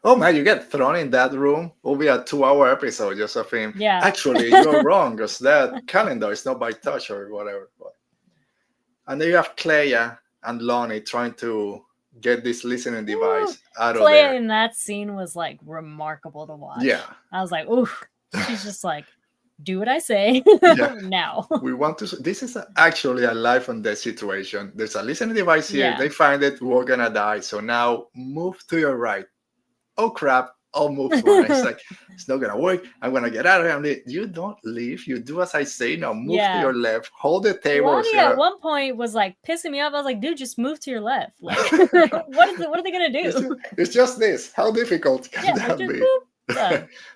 Oh man, you get thrown in that room, it'll be a 2-hour episode just of him. Yeah. Actually, you're wrong, because that calendar is not by touch or whatever. But... And then you have Clea and Lonnie trying to get this listening device out of there. Clea in that scene was like remarkable to watch. Yeah. I was like, ooh, she's just like, do what I say now. We want to. This is actually a life and death situation. There's a listening device here. Yeah. They find it. We're gonna die. So now move to your right. Oh crap! I'll move forward. It's like it's not gonna work. I'm gonna get out of here. You don't leave. You do as I say. Now move to your left. Hold the table. Lonnie at one point was like pissing me off. I was like, dude, just move to your left. Like, what are they gonna do? It's just this. How difficult can that be?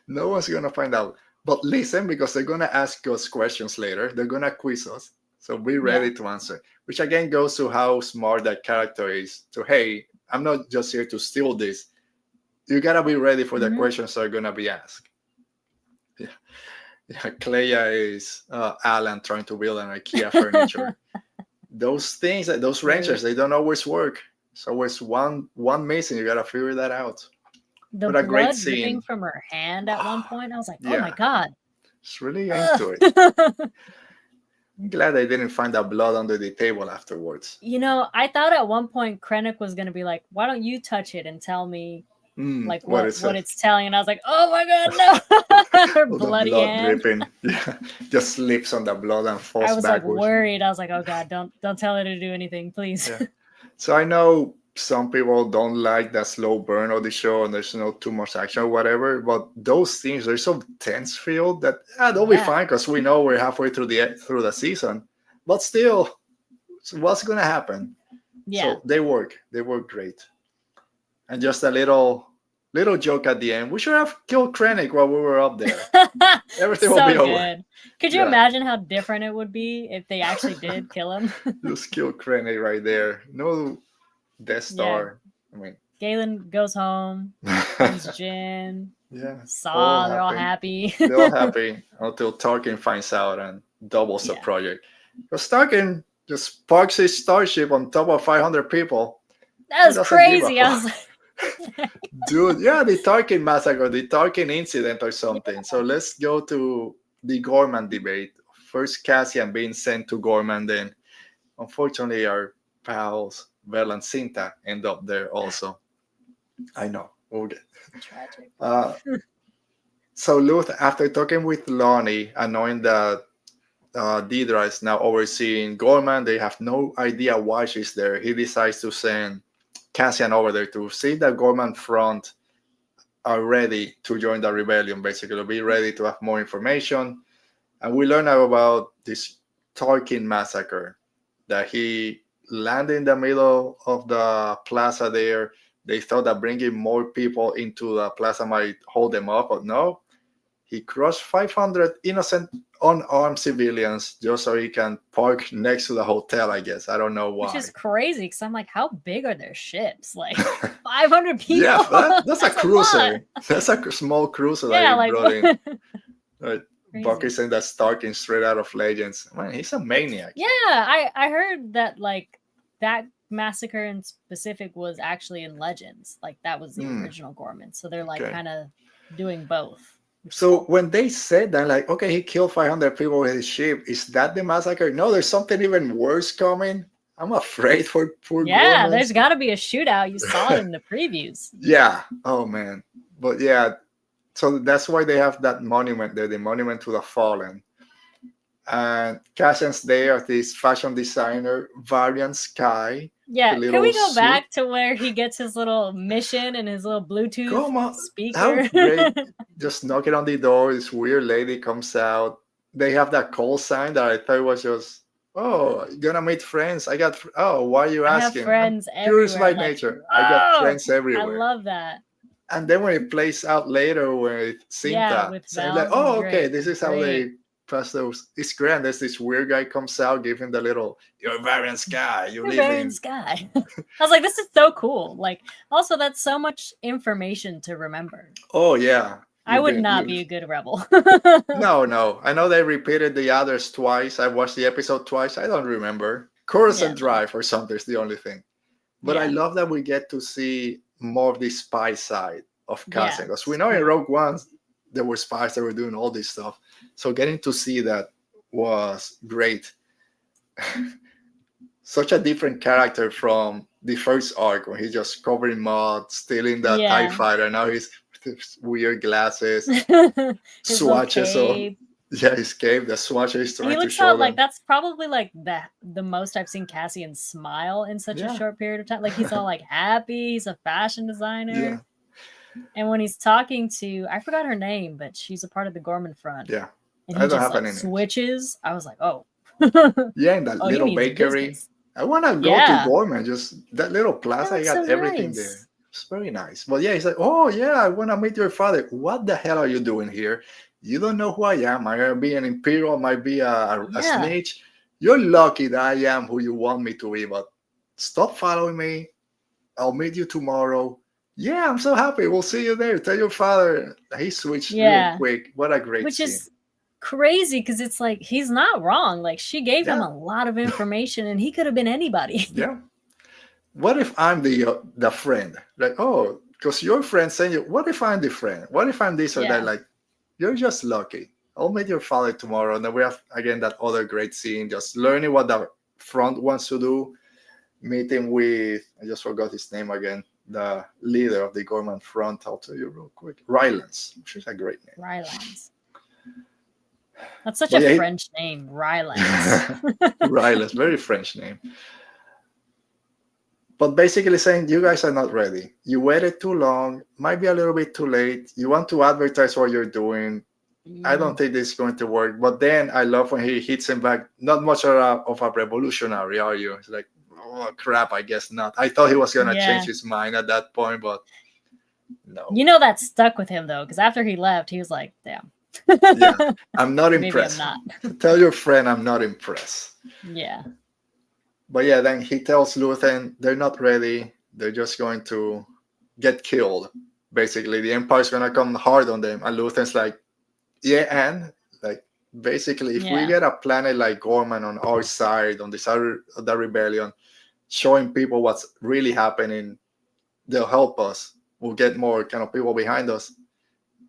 No one's gonna find out. But listen, because they're going to ask us questions later. They're going to quiz us. So be ready to answer. Which again goes to how smart that character is. So, hey, I'm not just here to steal this. You got to be ready for the questions that are going to be asked. Yeah. Clea is Alan trying to build an IKEA furniture. Those things, those wrenches, they don't always work. So always one missing. You got to figure that out. The blood great dripping from her hand at one point, I was like, oh my God. It's really into it. I'm glad I didn't find that blood under the table afterwards. You know, I thought at one point Krennic was going to be like, why don't you touch it and tell me like what it's telling? And I was like, oh my God, no. Her bloody blood hand. Dripping. Yeah. Just slips on the blood and falls backwards. I was like worried. I was like, oh God, don't tell her to do anything, please. Yeah. So I know some people don't like that slow burn of the show and there's not too much action or whatever, but those things, they're so tense feel that they'll be fine because we know we're halfway through the season. But still, what's gonna happen? Yeah. So they work great. And just a little joke at the end. We should have killed Krennic while we were up there. Everything will be over. Could you imagine how different it would be if they actually did kill him? Just kill Krennic right there. No Death Star. Yeah. I mean, Galen goes home. He's Jin. Yeah. Saw. They're all happy. They're all happy until Tarkin finds out and doubles the project. Because Tarkin just parks his starship on top of 500 people. That was crazy. I was like, dude, the Tarkin massacre, the Tarkin incident or something. So let's go to the Ghorman debate. First, Cassian being sent to Ghorman, then unfortunately our pals Vel and Cinta end up there also. I know. We'll get. Tragic. So Luthen, after talking with Lonnie and knowing that Deidre is now overseeing Ghorman, they have no idea why she's there. He decides to send Cassian over there to see that Ghorman Front are ready to join the rebellion, basically, be ready to have more information. And we learn about this Tarkin massacre, that he landed in the middle of the plaza there. They thought that bringing more people into the plaza might hold them up, but no. He crushed 500 innocent, unarmed civilians just so he can park next to the hotel, I guess. I don't know why. Which is crazy, because I'm like, how big are their ships? Like 500 people? Yeah, that's a cruiser. lot. That's a small cruiser Yeah, that he brought in. Crazy. Bucky saying that's Tarkin straight out of Legends. Man, he's a maniac. Yeah, I heard that like that massacre in specific was actually in Legends. Like that was the original Ghorman. So they're like kind of doing both. So when they said that, like, okay, he killed 500 people with his ship, is that the massacre? No, there's something even worse coming. I'm afraid for poor Yeah, Ghorman. there's got to be a shootout. You saw it in the previews. Yeah. Oh, man. But yeah, so that's why they have that monument there, the monument to the fallen. And Cassian's there, this fashion designer, Varian Sky. Yeah, can we go suit. back to where he gets his little mission and his little Bluetooth speaker? How great. Just knocking on the door, this weird lady comes out. They have that call sign that I thought was just, oh, you're gonna meet friends. Why are you asking? I have friends I'm curious by everywhere. nature. I got friends I everywhere. love that. And then when it plays out later with Cinta, with saying Val, like, oh, great. okay, this is how they pass those. It's grand. There's this weird guy comes out, giving the little, you're Varian Sky. You live Varian in Sky. I was like, this is so cool. Like, also, that's so much information to remember. Oh, yeah. I would not be a good rebel. No. I know they repeated the others twice. I watched the episode twice. I don't remember. Coruscant Drive or something is the only thing. But I love that we get to see more of the spy side of Cassian. Because we know in Rogue One, there were spies that were doing all this stuff. So getting to see that was great. Such a different character from the first arc when he's just covered in mud, stealing the TIE fighter. Now he's with weird glasses, swatches. His cape, the swatches trying to show like that's probably like the most I've seen Cassian smile in such a short period of time. Like he's all like happy. He's a fashion designer. Yeah. And when he's talking to, I forgot her name, but she's a part of the Ghorman Front. Yeah. And he just like switches. I was like, oh. Yeah, in that little bakery. I want to go to Ghorman. Just that little plaza, I got everything there. It's very nice. But yeah, he's like, oh yeah, I want to meet your father. What the hell are you doing here? You don't know who I am. I might be an Imperial, I might be a snitch. You're lucky that I am who you want me to be, but stop following me. I'll meet you tomorrow. Yeah, I'm so happy. We'll see you there. Tell your father. He switched real quick. What a great scene. Is crazy because it's like he's not wrong. Like she gave him a lot of information and he could have been anybody. Yeah. What if I'm the friend? Like, oh, because your friend saying you, what if I'm the friend? What if I'm this or that? Like, you're just lucky. I'll meet your father tomorrow. And then we have again that other great scene, just learning what the front wants to do. Meeting with, I just forgot his name again, the leader of the Ghorman Front. I'll tell you real quick. Rylance, which is a great name. Rylance. That's such a French name, Rylance. Rylance, very French name. But basically saying, you guys are not ready. You waited too long, might be a little bit too late. You want to advertise what you're doing. I don't think this is going to work. But then I love when he hits him back. Not much of a revolutionary, are you? It's like, oh, crap, I guess not. I thought he was going to change his mind at that point, but no. You know that stuck with him, though, because after he left, he was like, damn. Yeah, I'm not impressed. I'm not. Tell your friend I'm not impressed. Yeah. But yeah, then he tells Luthen they're not ready. They're just going to get killed. Basically, the Empire's going to come hard on them. And Luthen's like, yeah, and like, basically, if we get a planet like Ghorman on our side, on the side of the rebellion, showing people what's really happening, they'll help us. We'll get more kind of people behind us.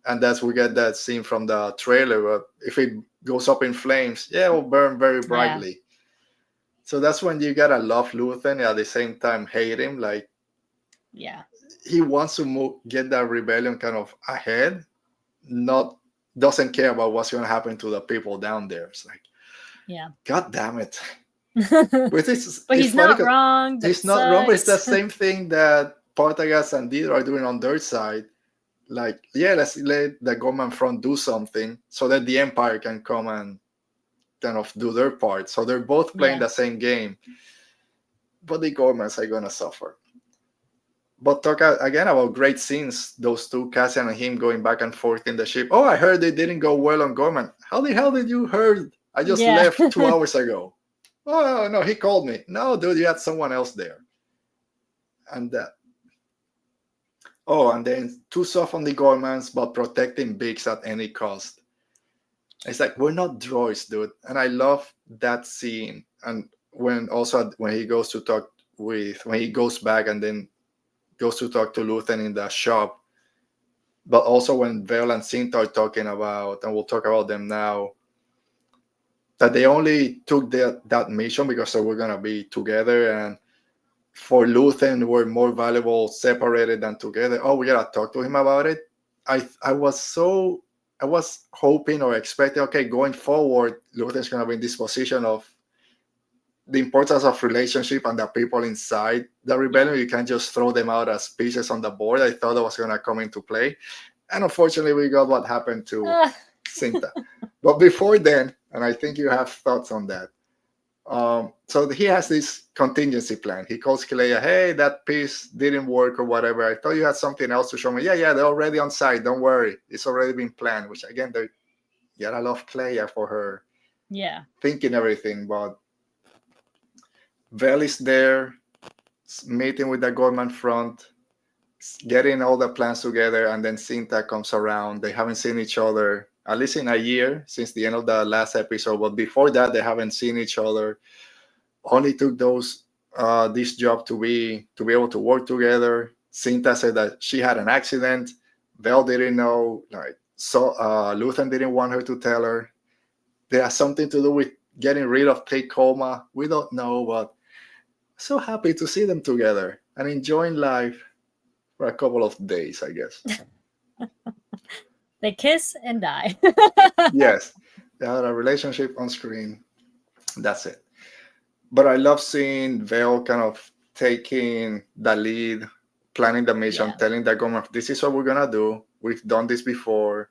And that's we get that scene from the trailer. Where if it goes up in flames, it will burn very brightly. Yeah. So that's when you gotta love Luthen and at the same time hate him. Like, he wants to get that rebellion kind of ahead, not doesn't care about what's going to happen to the people down there. It's like, Yeah. God damn it. But he's not wrong. He's not wrong, but it's the same thing that Partagaz and Didro are doing on their side. Like, yeah, let's let the Ghorman Front do something so that the Empire can come and kind of do their part. So they're both playing the same game. But the Ghormans are going to suffer. But talk again about great scenes, those two, Cassian and him going back and forth in the ship. Oh, I heard it didn't go well on Ghorman. How the hell did you heard? I just left 2 hours ago. Oh, no, he called me. No, dude, you had someone else there. And and then too soft on the Ghormans, but protecting Biggs at any cost. It's like, we're not droids, dude. And I love that scene. And when he goes to talk when he goes back and then goes to talk to Luthen in the shop, but also when Vel and Cinta are talking about, and we'll talk about them now, that they only took that mission because they were going to be together, and for Luthen we're more valuable separated than together. Oh, we got to talk to him about it. I was hoping or expecting, okay, going forward, Luthen's going to be in this position of the importance of relationship and the people inside the rebellion. You can't just throw them out as pieces on the board. I thought that was going to come into play. And unfortunately, we got what happened to Cinta. But before then, and I think you have thoughts on that. So he has this contingency plan. He calls Kleia, hey, that piece didn't work or whatever. I thought you had something else to show me. Yeah, they're already on site. Don't worry. It's already been planned, which again, I love Kleia for her thinking everything. But Vel is there, meeting with the Ghorman Front, getting all the plans together, and then Cinta comes around. They haven't seen each other, at least in a year, since the end of the last episode. But before that, they haven't seen each other. Only took this job to be able to work together. Cinta said that she had an accident. Vel didn't know. Luthen didn't want her to tell her. There has something to do with getting rid of Kate Coma. We don't know, but so happy to see them together and enjoying life for a couple of days, I guess. They kiss and die. Yes, they had a relationship on screen. That's it. But I love seeing Vel kind of taking the lead, planning the mission, telling the government, this is what we're going to do. We've done this before.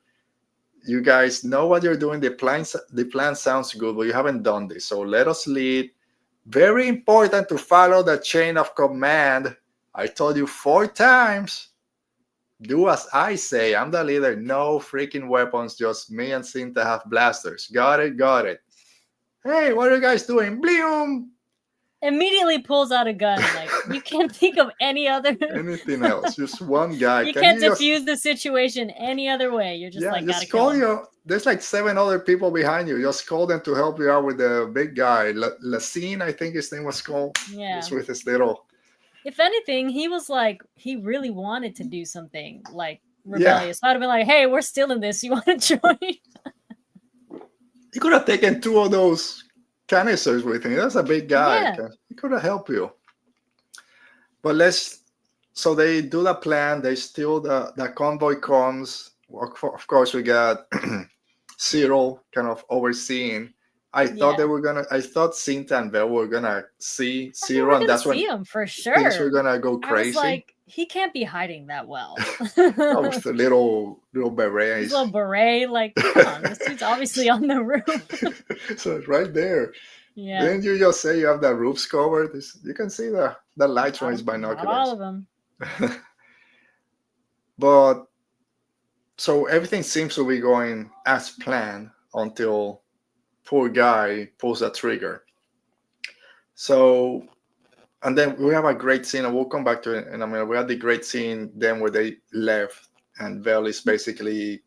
You guys know what you're doing. The plan sounds good, but you haven't done this. So let us lead. Very important to follow the chain of command. I told you 4 times. Do as I say. I'm the leader. No freaking weapons. Just me and Cinta have blasters. Got it. Hey, what are you guys doing? Bloom! Immediately pulls out a gun. Like, you can't think of anything else. Just one guy. You can't diffuse the situation any other way. You're just just call you. There's like 7 other people behind you. Just call them to help you out with the big guy. Lacine, I think his name was called. Yeah. Just with his little. If anything, he was like, he really wanted to do something like rebellious. I'd have been like, hey, we're still in this. You want to join? He could have taken 2 of those canisters with him. That's a big guy. Yeah. He could have helped you. But so they do the plan. They steal the convoy comes. Of course, we got Syrl kind of overseeing. I thought Cinta and Vel were gonna see Syrl, and that's when him for sure. Things were gonna go crazy. I was like, he can't be hiding that well. With the little beret. His little beret, like, come on, this dude's obviously on the roof. So it's right there. Yeah. Then you just say you have the roofs covered. You can see the lights from his binoculars. Not all of them. But so everything seems to be going as planned until poor guy pulls the trigger. So, and then we have a great scene, and we'll come back to it in a minute. We had the great scene then where they left, and Vel is basically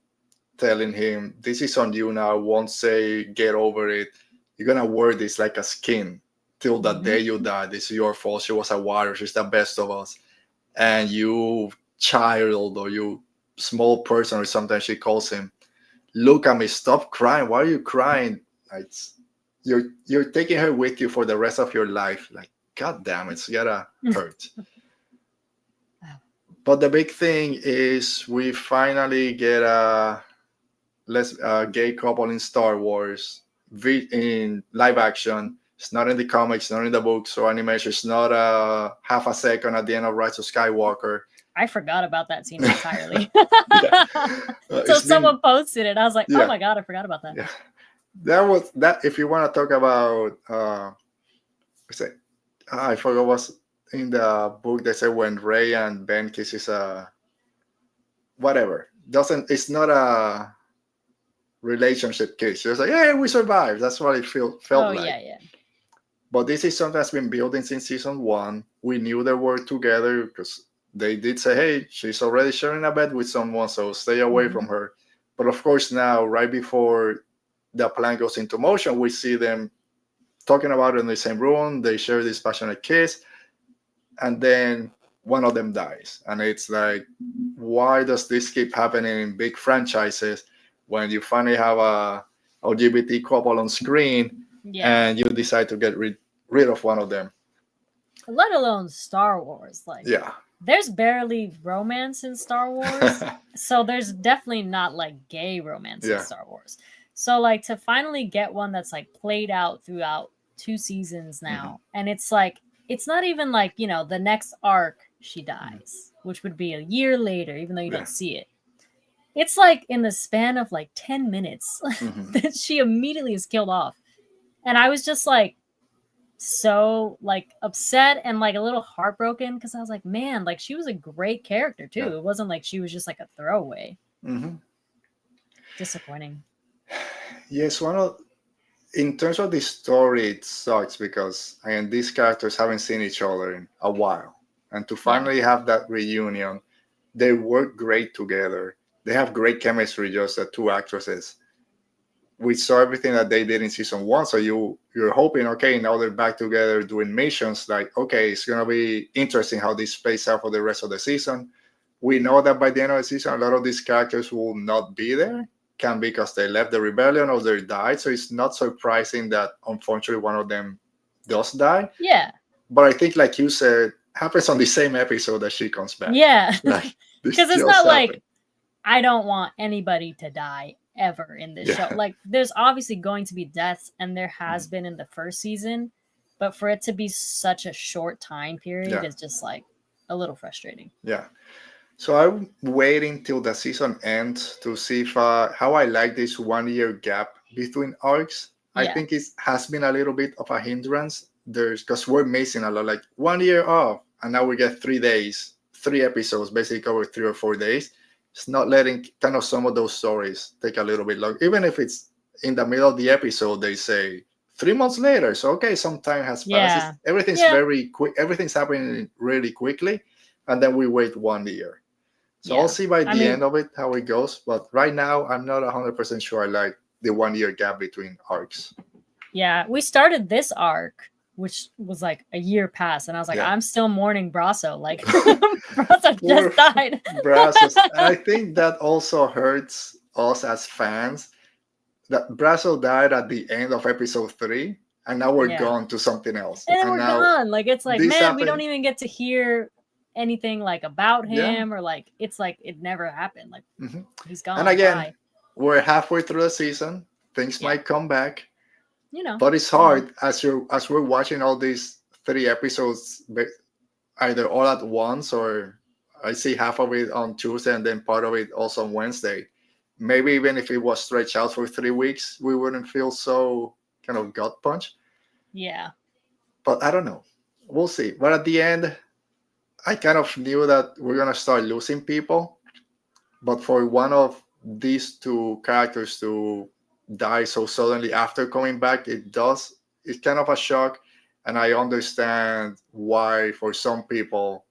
telling him, this is on you now. Won't say get over it. You're going to wear this like a skin till the day you die. This is your fault. She was a warrior. She's the best of us. And you child, or you small person, or sometimes she calls him, look at me, stop crying. Why are you crying? You're taking her with you for the rest of your life. Like, God damn, it's gotta hurt. But the big thing is we finally get gay couple in Star Wars in live action. It's not in the comics, not in the books or animation. It's not a half a second at the end of Rise of Skywalker. I forgot about that scene entirely. So It's someone posted it. I was like, yeah. oh my God, I forgot about that. Yeah. That was that. If you want to talk about, I forgot what's in the book. They say when Rey and Ben kisses whatever. It's not a relationship kiss. It's like, hey, we survived. That's what it felt like. Yeah. But this is something that's been building since season 1. We knew they were together because they did say, hey, she's already sharing a bed with someone, so stay away from her. But of course now, right before the plan goes into motion, we see them talking about it in the same room. They share this passionate kiss, and then one of them dies. And it's like, why does this keep happening in big franchises when you finally have a LGBT couple on screen and you decide to get rid of one of them? Let alone Star Wars. Like, there's barely romance in Star Wars. So there's definitely not like gay romance in Star Wars. So like to finally get one that's like played out throughout 2 seasons now. And it's like, it's not even like, you know, the next arc she dies, which would be a year later, even though you don't see it. It's like in the span of like 10 minutes that she immediately is killed off. And I was just like, so like upset and like a little heartbroken because I was like, man, like she was a great character too. It wasn't like she was just like a throwaway. Disappointing. Yes, in terms of the story, it sucks because again, these characters haven't seen each other in a while, and to finally have that reunion, they work great together. They have great chemistry, just the 2 actresses. We saw everything that they did in season 1, so you're hoping, okay, now they're back together doing missions. Like, okay, it's gonna be interesting how this plays out for the rest of the season. We know that by the end of the season, a lot of these characters will not be there. Can be because they left the rebellion or they died. So it's not surprising that unfortunately one of them does die. Yeah. But I think, like you said, happens on the same episode that she comes back. Yeah. Like, because it's not like I don't want anybody to die ever in this show. Like there's obviously going to be deaths, and there has been in the first season, but for it to be such a short time period is just like a little frustrating. Yeah. So I'm waiting till the season ends to see if how I like this 1-year gap between arcs. I think it has been a little bit of a hindrance. Because we're missing a lot, like 1 year off, and now we get 3 days, 3 episodes, basically over 3 or 4 days. It's not letting kind of some of those stories take a little bit long. Even if it's in the middle of the episode, they say 3 months later. So okay, some time has passed. Everything's very quick. Everything's happening really quickly, and then we wait 1 year. So I'll see by the end of it how it goes. But right now, I'm not 100% sure I like the 1 year gap between arcs. Yeah, we started this arc, which was like a year past, and I was like, I'm still mourning Brasso. Like, Brasso just died. Brasso. I think that also hurts us as fans. That Brasso died at the end of episode 3, and now we're gone to something else. And we're gone. Like, it's like, man, we don't even get to hear anything like about him or like it's like it never happened. Like he's gone. And again, we're halfway through the season. Things might come back. You know, but it's hard as we're watching all these 3 episodes either all at once, or I see half of it on Tuesday and then part of it also on Wednesday. Maybe even if it was stretched out for 3 weeks, we wouldn't feel so kind of gut punch. Yeah. But I don't know. We'll see. But at the end, I kind of knew that we're going to start losing people. But for one of these 2 characters to die so suddenly after coming back, it's kind of a shock. And I understand why for some people,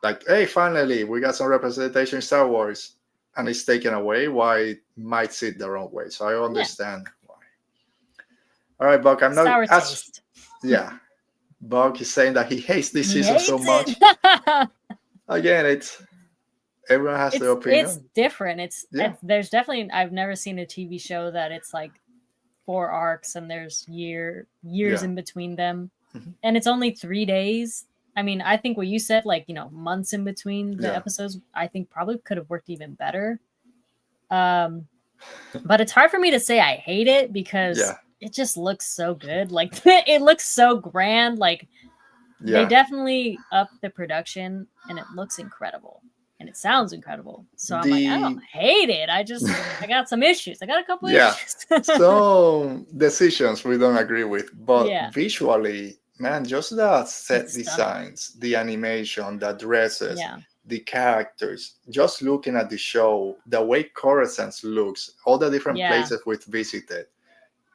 like, hey, finally, we got some representation in Star Wars, and it's taken away, why it might sit the wrong way. So I understand why. All right, Buck, I'm not... Sour taste. Yeah. Buck is saying that he hates this season so much. Again, everyone has their opinion. It's different. There's definitely, I've never seen a TV show that it's like 4 arcs and there's years in between them. And it's only 3 days. I mean, I think what you said, like, you know, months in between the episodes, I think probably could have worked even better. But it's hard for me to say I hate it because it just looks so good. Like it looks so grand. Like they definitely upped the production and it looks incredible. And it sounds incredible. So I'm like, I don't hate it. I got some issues. I got a couple issues. Some decisions we don't agree with. But visually, man, just the set designs, the animation, the dresses, the characters, just looking at the show, the way Coruscant looks, all the different places we've visited,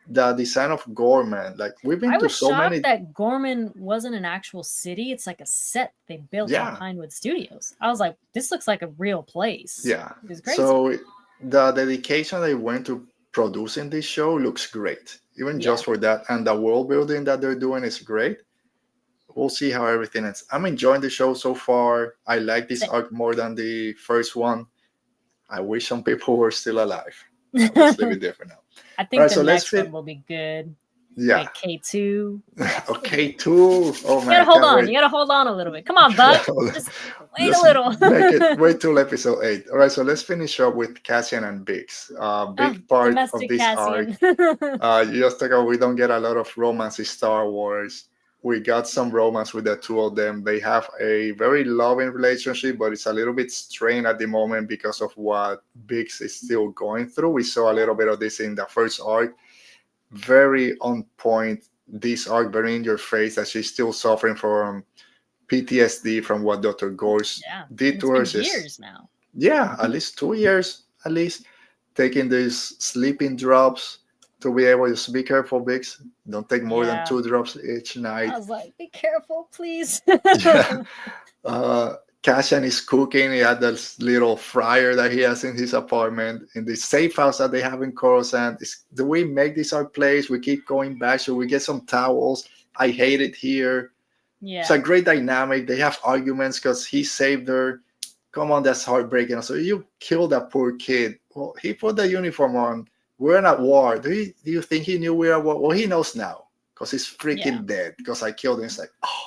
the design of Ghorman, like we've been to so many. That Ghorman wasn't an actual city. It's like a set they built on Pinewood Studios. I was like, this looks like a real place. Yeah. It was crazy. So the dedication they went to producing this show looks great. Even just for that. And the world building that they're doing is great. We'll see how everything is. I'm enjoying the show so far. I like this arc more than the first one. I wish some people were still alive. I'll just leave it there for now. I think the next one will be good. Yeah. Like K2. K2. Oh, man. You gotta hold on. You gotta hold on a little bit. Come on, bud. Just wait a little. Wait till episode 8. All right, so let's finish up with Cassian and Biggs. Big part of this Cassian. arc. You just talk about we don't get a lot of romance in Star Wars. We got some romance with the two of them. They have a very loving relationship, but it's a little bit strained at the moment because of what Biggs is still going through. We saw a little bit of this in the first arc. Very on point, this arc, very in your face, that she's still suffering from PTSD from what Dr. Gorse did to her. Years now. Yeah, at least 2 years, at least, taking these sleeping drops to be able to be careful, Biggs. Don't take more than 2 drops each night. I was like, be careful, please. Cassian is cooking. He had this little fryer that he has in his apartment. In the safe house that they have in Coruscant. Do we make this our place? We keep going back. So we get some towels. I hate it here. Yeah. It's a great dynamic. They have arguments because he saved her. Come on, that's heartbreaking. So you killed that poor kid. Well, he put the uniform on. We're not at war. Do you think he knew we were at war? Well, he knows now because he's freaking dead because I killed him. It's like, oh.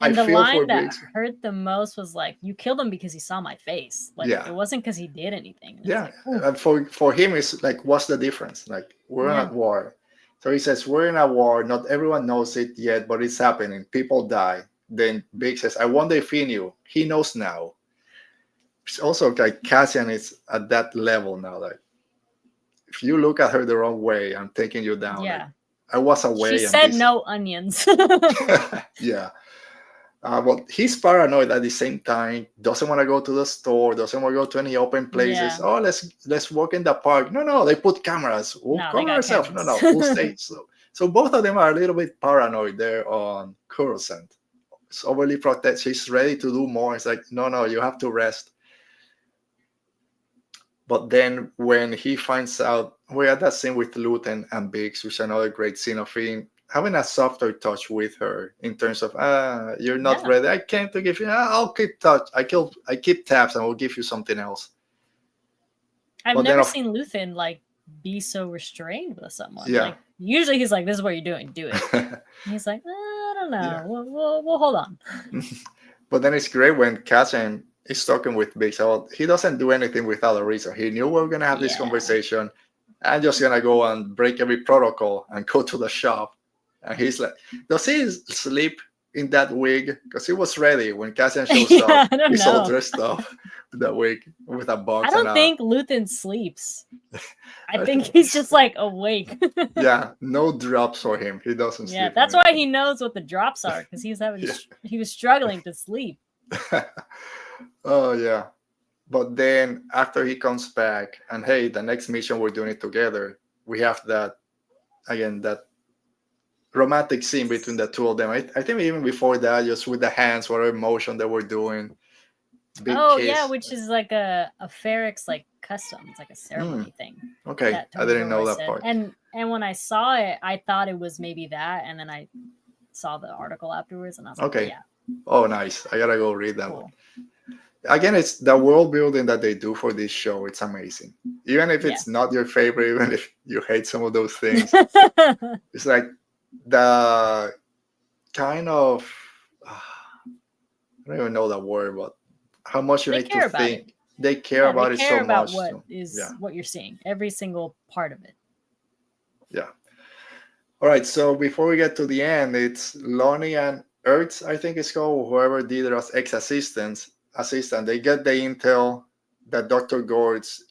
And the line that hurt the most was like, you killed him because he saw my face. Like, it wasn't because he did anything. Yeah. Like, and for him, it's like, what's the difference? Like, we're not at war. So he says, we're in a war. Not everyone knows it yet, but it's happening. People die. Then Big says, I wonder if he knew. He knows now. It's also like Cassian is at that level now. Like, if you look at her the wrong way, I'm taking you down. Yeah. Like, I was away. She said no onions. Yeah. But he's paranoid at the same time. Doesn't want to go to the store. Doesn't want to go to any open places. Oh, let's walk in the park. No, they put cameras. We'll cover ourselves. No, we'll stay. So both of them are a little bit paranoid there on Coruscant. It's overly protected. She's ready to do more. It's like, no, you have to rest. But then when he finds out, we had that scene with Luthen and Biggs, which is another great scene of him having a softer touch with her in terms of, you're not ready. I came to give you, I'll keep touch. I keep tabs and we'll give you something else. I've never seen Luthen like be so restrained with someone. Yeah. Like usually he's like, this is what you're doing, do it. And he's like, I don't know. Yeah. We'll hold on. But then it's great when Cassian is talking with Biggs. He doesn't do anything without a reason. He knew we were going to have this conversation. I'm just going to go and break every protocol and go to the shop. And he's like, does he sleep in that wig? Because he was ready when Cassian shows up. He's all dressed up with that wig, with a box. I don't think Luthen sleeps. I think he's just like awake. Yeah, no drops for him. He doesn't sleep. Yeah, that's why he knows what the drops are, because he was he was struggling to sleep. Oh, yeah. But then after he comes back, and hey, the next mission we're doing it together, we have that romantic scene between the two of them. I think even before that, just with the hands, whatever motion they were doing. Big kiss. Yeah, which is like a Ferrex like custom. It's like a ceremony thing. Okay, I didn't know that part. And when I saw it, I thought it was maybe that, and then I saw the article afterwards, and I was like, yeah. Oh, nice. I gotta go read that one. Again, it's the world building that they do for this show. It's amazing. Even if it's not your favorite, even if you hate some of those things, it's like the kind of I don't even know that word, but how much you need to think. they care about they it care so about much. what So, is yeah. what you're seeing, every single part of it. Yeah. All right. So before we get to the end, it's Lonnie and Ertz, I think it's called, whoever did as assistant. They get the intel that Dr. Gord's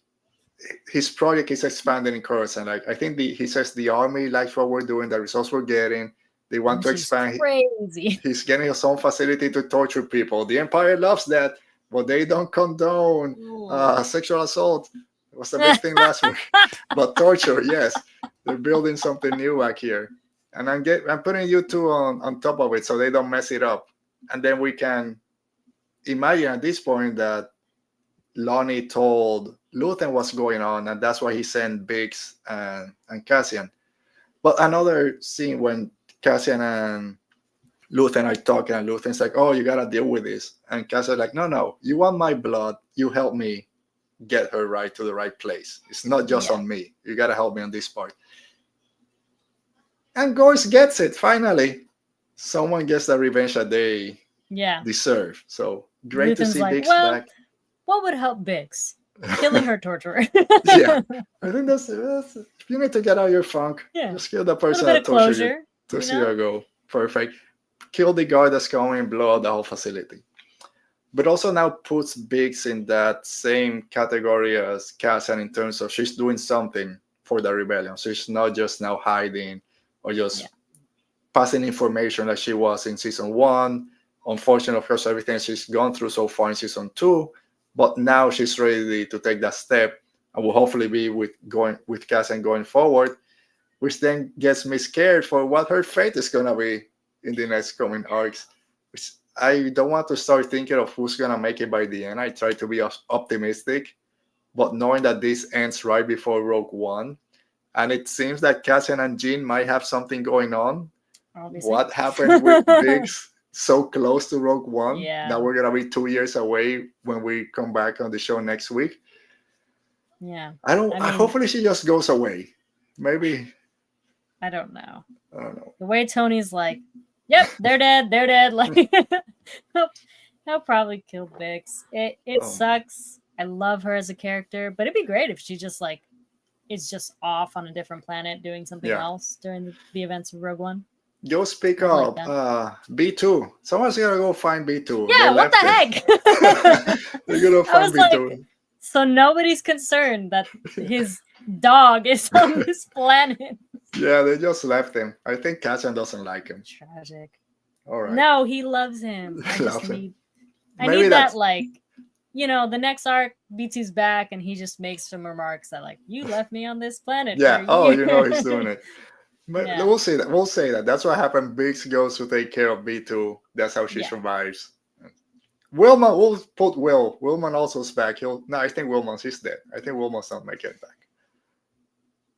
his project is expanding in Coruscant. Like I think he says the army likes what we're doing, the results we're getting. They want to Which is expand. crazy. He's getting his own facility to torture people. The Empire loves that, but they don't condone sexual assault. It was the big thing last week. But torture, yes, they're building something new back here, and I'm putting you two on top of it so they don't mess it up, and then we can imagine at this point that Lonnie told Luthen what's going on, and that's why he sent Biggs and Cassian. But another scene when Cassian and Luthen are talking, and Luthen's like, "Oh, you gotta deal with this," and Cassian's like, "No, you want my blood? You help me get her right to the right place. It's not just on me. You gotta help me on this part." And Gorse gets it finally. Someone gets the revenge that they deserve. So great Luthen's to see like, Biggs well, back. What would help Biggs? Killing her torturer. Yeah, I think that's if you need to get out your funk, just kill the person that tortured you. To see her go. Perfect. Kill the guard that's coming and blow out the whole facility. But also now puts Biggs in that same category as Cassian in terms of she's doing something for the rebellion. So she's not just now hiding or just passing information like she was in season 1. Unfortunately, of course, everything she's gone through so far in season 2. But now she's ready to take that step and will hopefully be with Cassian going forward, which then gets me scared for what her fate is going to be in the next coming arcs. Which I don't want to start thinking of who's going to make it by the end. I try to be optimistic, but knowing that this ends right before Rogue One, and it seems that Cassian and Jean might have something going on. Obviously. What happened with Biggs? So close to Rogue One that we're gonna be 2 years away when we come back on the show next week. Yeah, I mean, hopefully she just goes away. Maybe. I don't know. The way Tony's like, "Yep, they're dead." Like, he'll probably kill Biggs. It sucks. I love her as a character, but it'd be great if she just like is just off on a different planet doing something else during the events of Rogue One. Go speak up. B2. Someone's gonna go find B2. Yeah, what the heck? They're gonna find B2. Like, so nobody's concerned that his dog is on this planet. Yeah, they just left him. I think Cassian doesn't like him. Tragic. All right. No, he loves him. I need that, like, the next arc, B2's back, and he just makes some remarks that, like, you left me on this planet. Yeah. He's doing it. We'll say that. That's what happened. Biggs goes to take care of B2. That's how she survives. Wilma, we'll put Will. Wilman also's back. I think he's dead. I think Wilman's not making it back.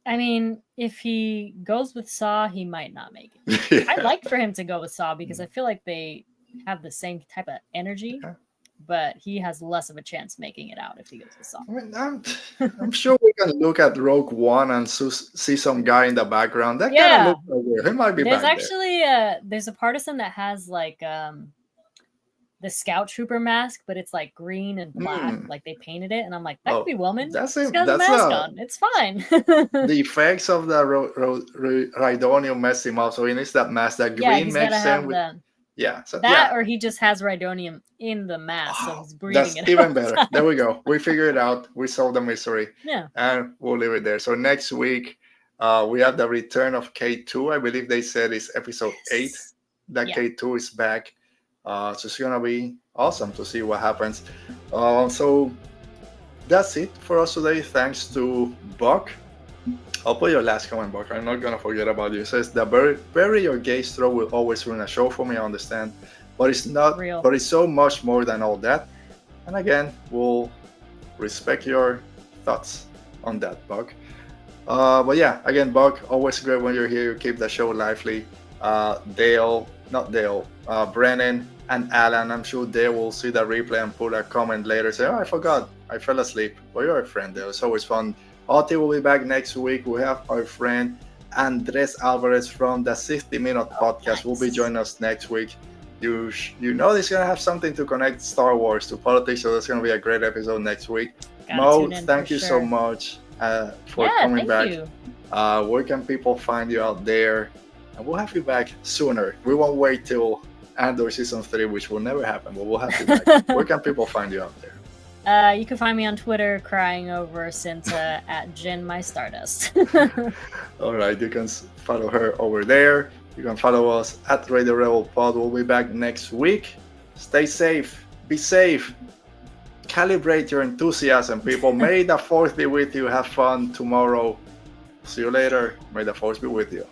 I mean, if he goes with Saw, he might not make it. I'd like for him to go with Saw because I feel like they have the same type of energy. But he has less of a chance making it out if he goes with Saw. I mean, I'm sure we can look at Rogue One and see some guy in the background. That kind of looks weird. He might be There's back actually there's a partisan that has like the scout trooper mask, but it's like green and black. Like they painted it, and I'm like, that could be Woman. That's it. Got a mask on. It's fine. The effects of the Rhydonium messed him up, so he needs that mask. That green makes sense. So or he just has Rhydonium in the mask, so he's breathing that's it even better. There we go. We figured it out. We solved the mystery. Yeah. And we'll leave it there. So next week, we have the return of K2. I believe they said it's episode 8 that K2 is back. So it's going to be awesome to see what happens. So that's it for us today. Thanks to Buck. I'll put your last comment, Buck. I'm not going to forget about you. It says, the bury your gay straw will always ruin a show for me, I understand. But it's not real. But it's so much more than all that. And again, we'll respect your thoughts on that, Buck. But yeah, again, Buck, always great when you're here. You keep the show lively. Brennan and Alan, I'm sure they will see the replay and put a comment later. Say, I forgot. I fell asleep. But you're a friend there. It's always fun. Oti will be back next week. We have our friend Andres Alvarez from the 60 Minute Podcast. Will be joining us next week. You know this is gonna have something to connect Star Wars to politics, so that's gonna be a great episode next week. Mo, thank you so much for coming back. You. Where can people find you out there? And we'll have you back sooner. We won't wait till Andor season 3, which will never happen, but we'll have you back. Where can people find you out there? You can find me on Twitter crying over Cinta at Jin My Stardust. All right, you can follow her over there. You can follow us at Radio Rebel Pod. We'll be back next week. Stay safe. Be safe. Calibrate your enthusiasm, people. May the Force be with you. Have fun tomorrow. See you later. May the Force be with you.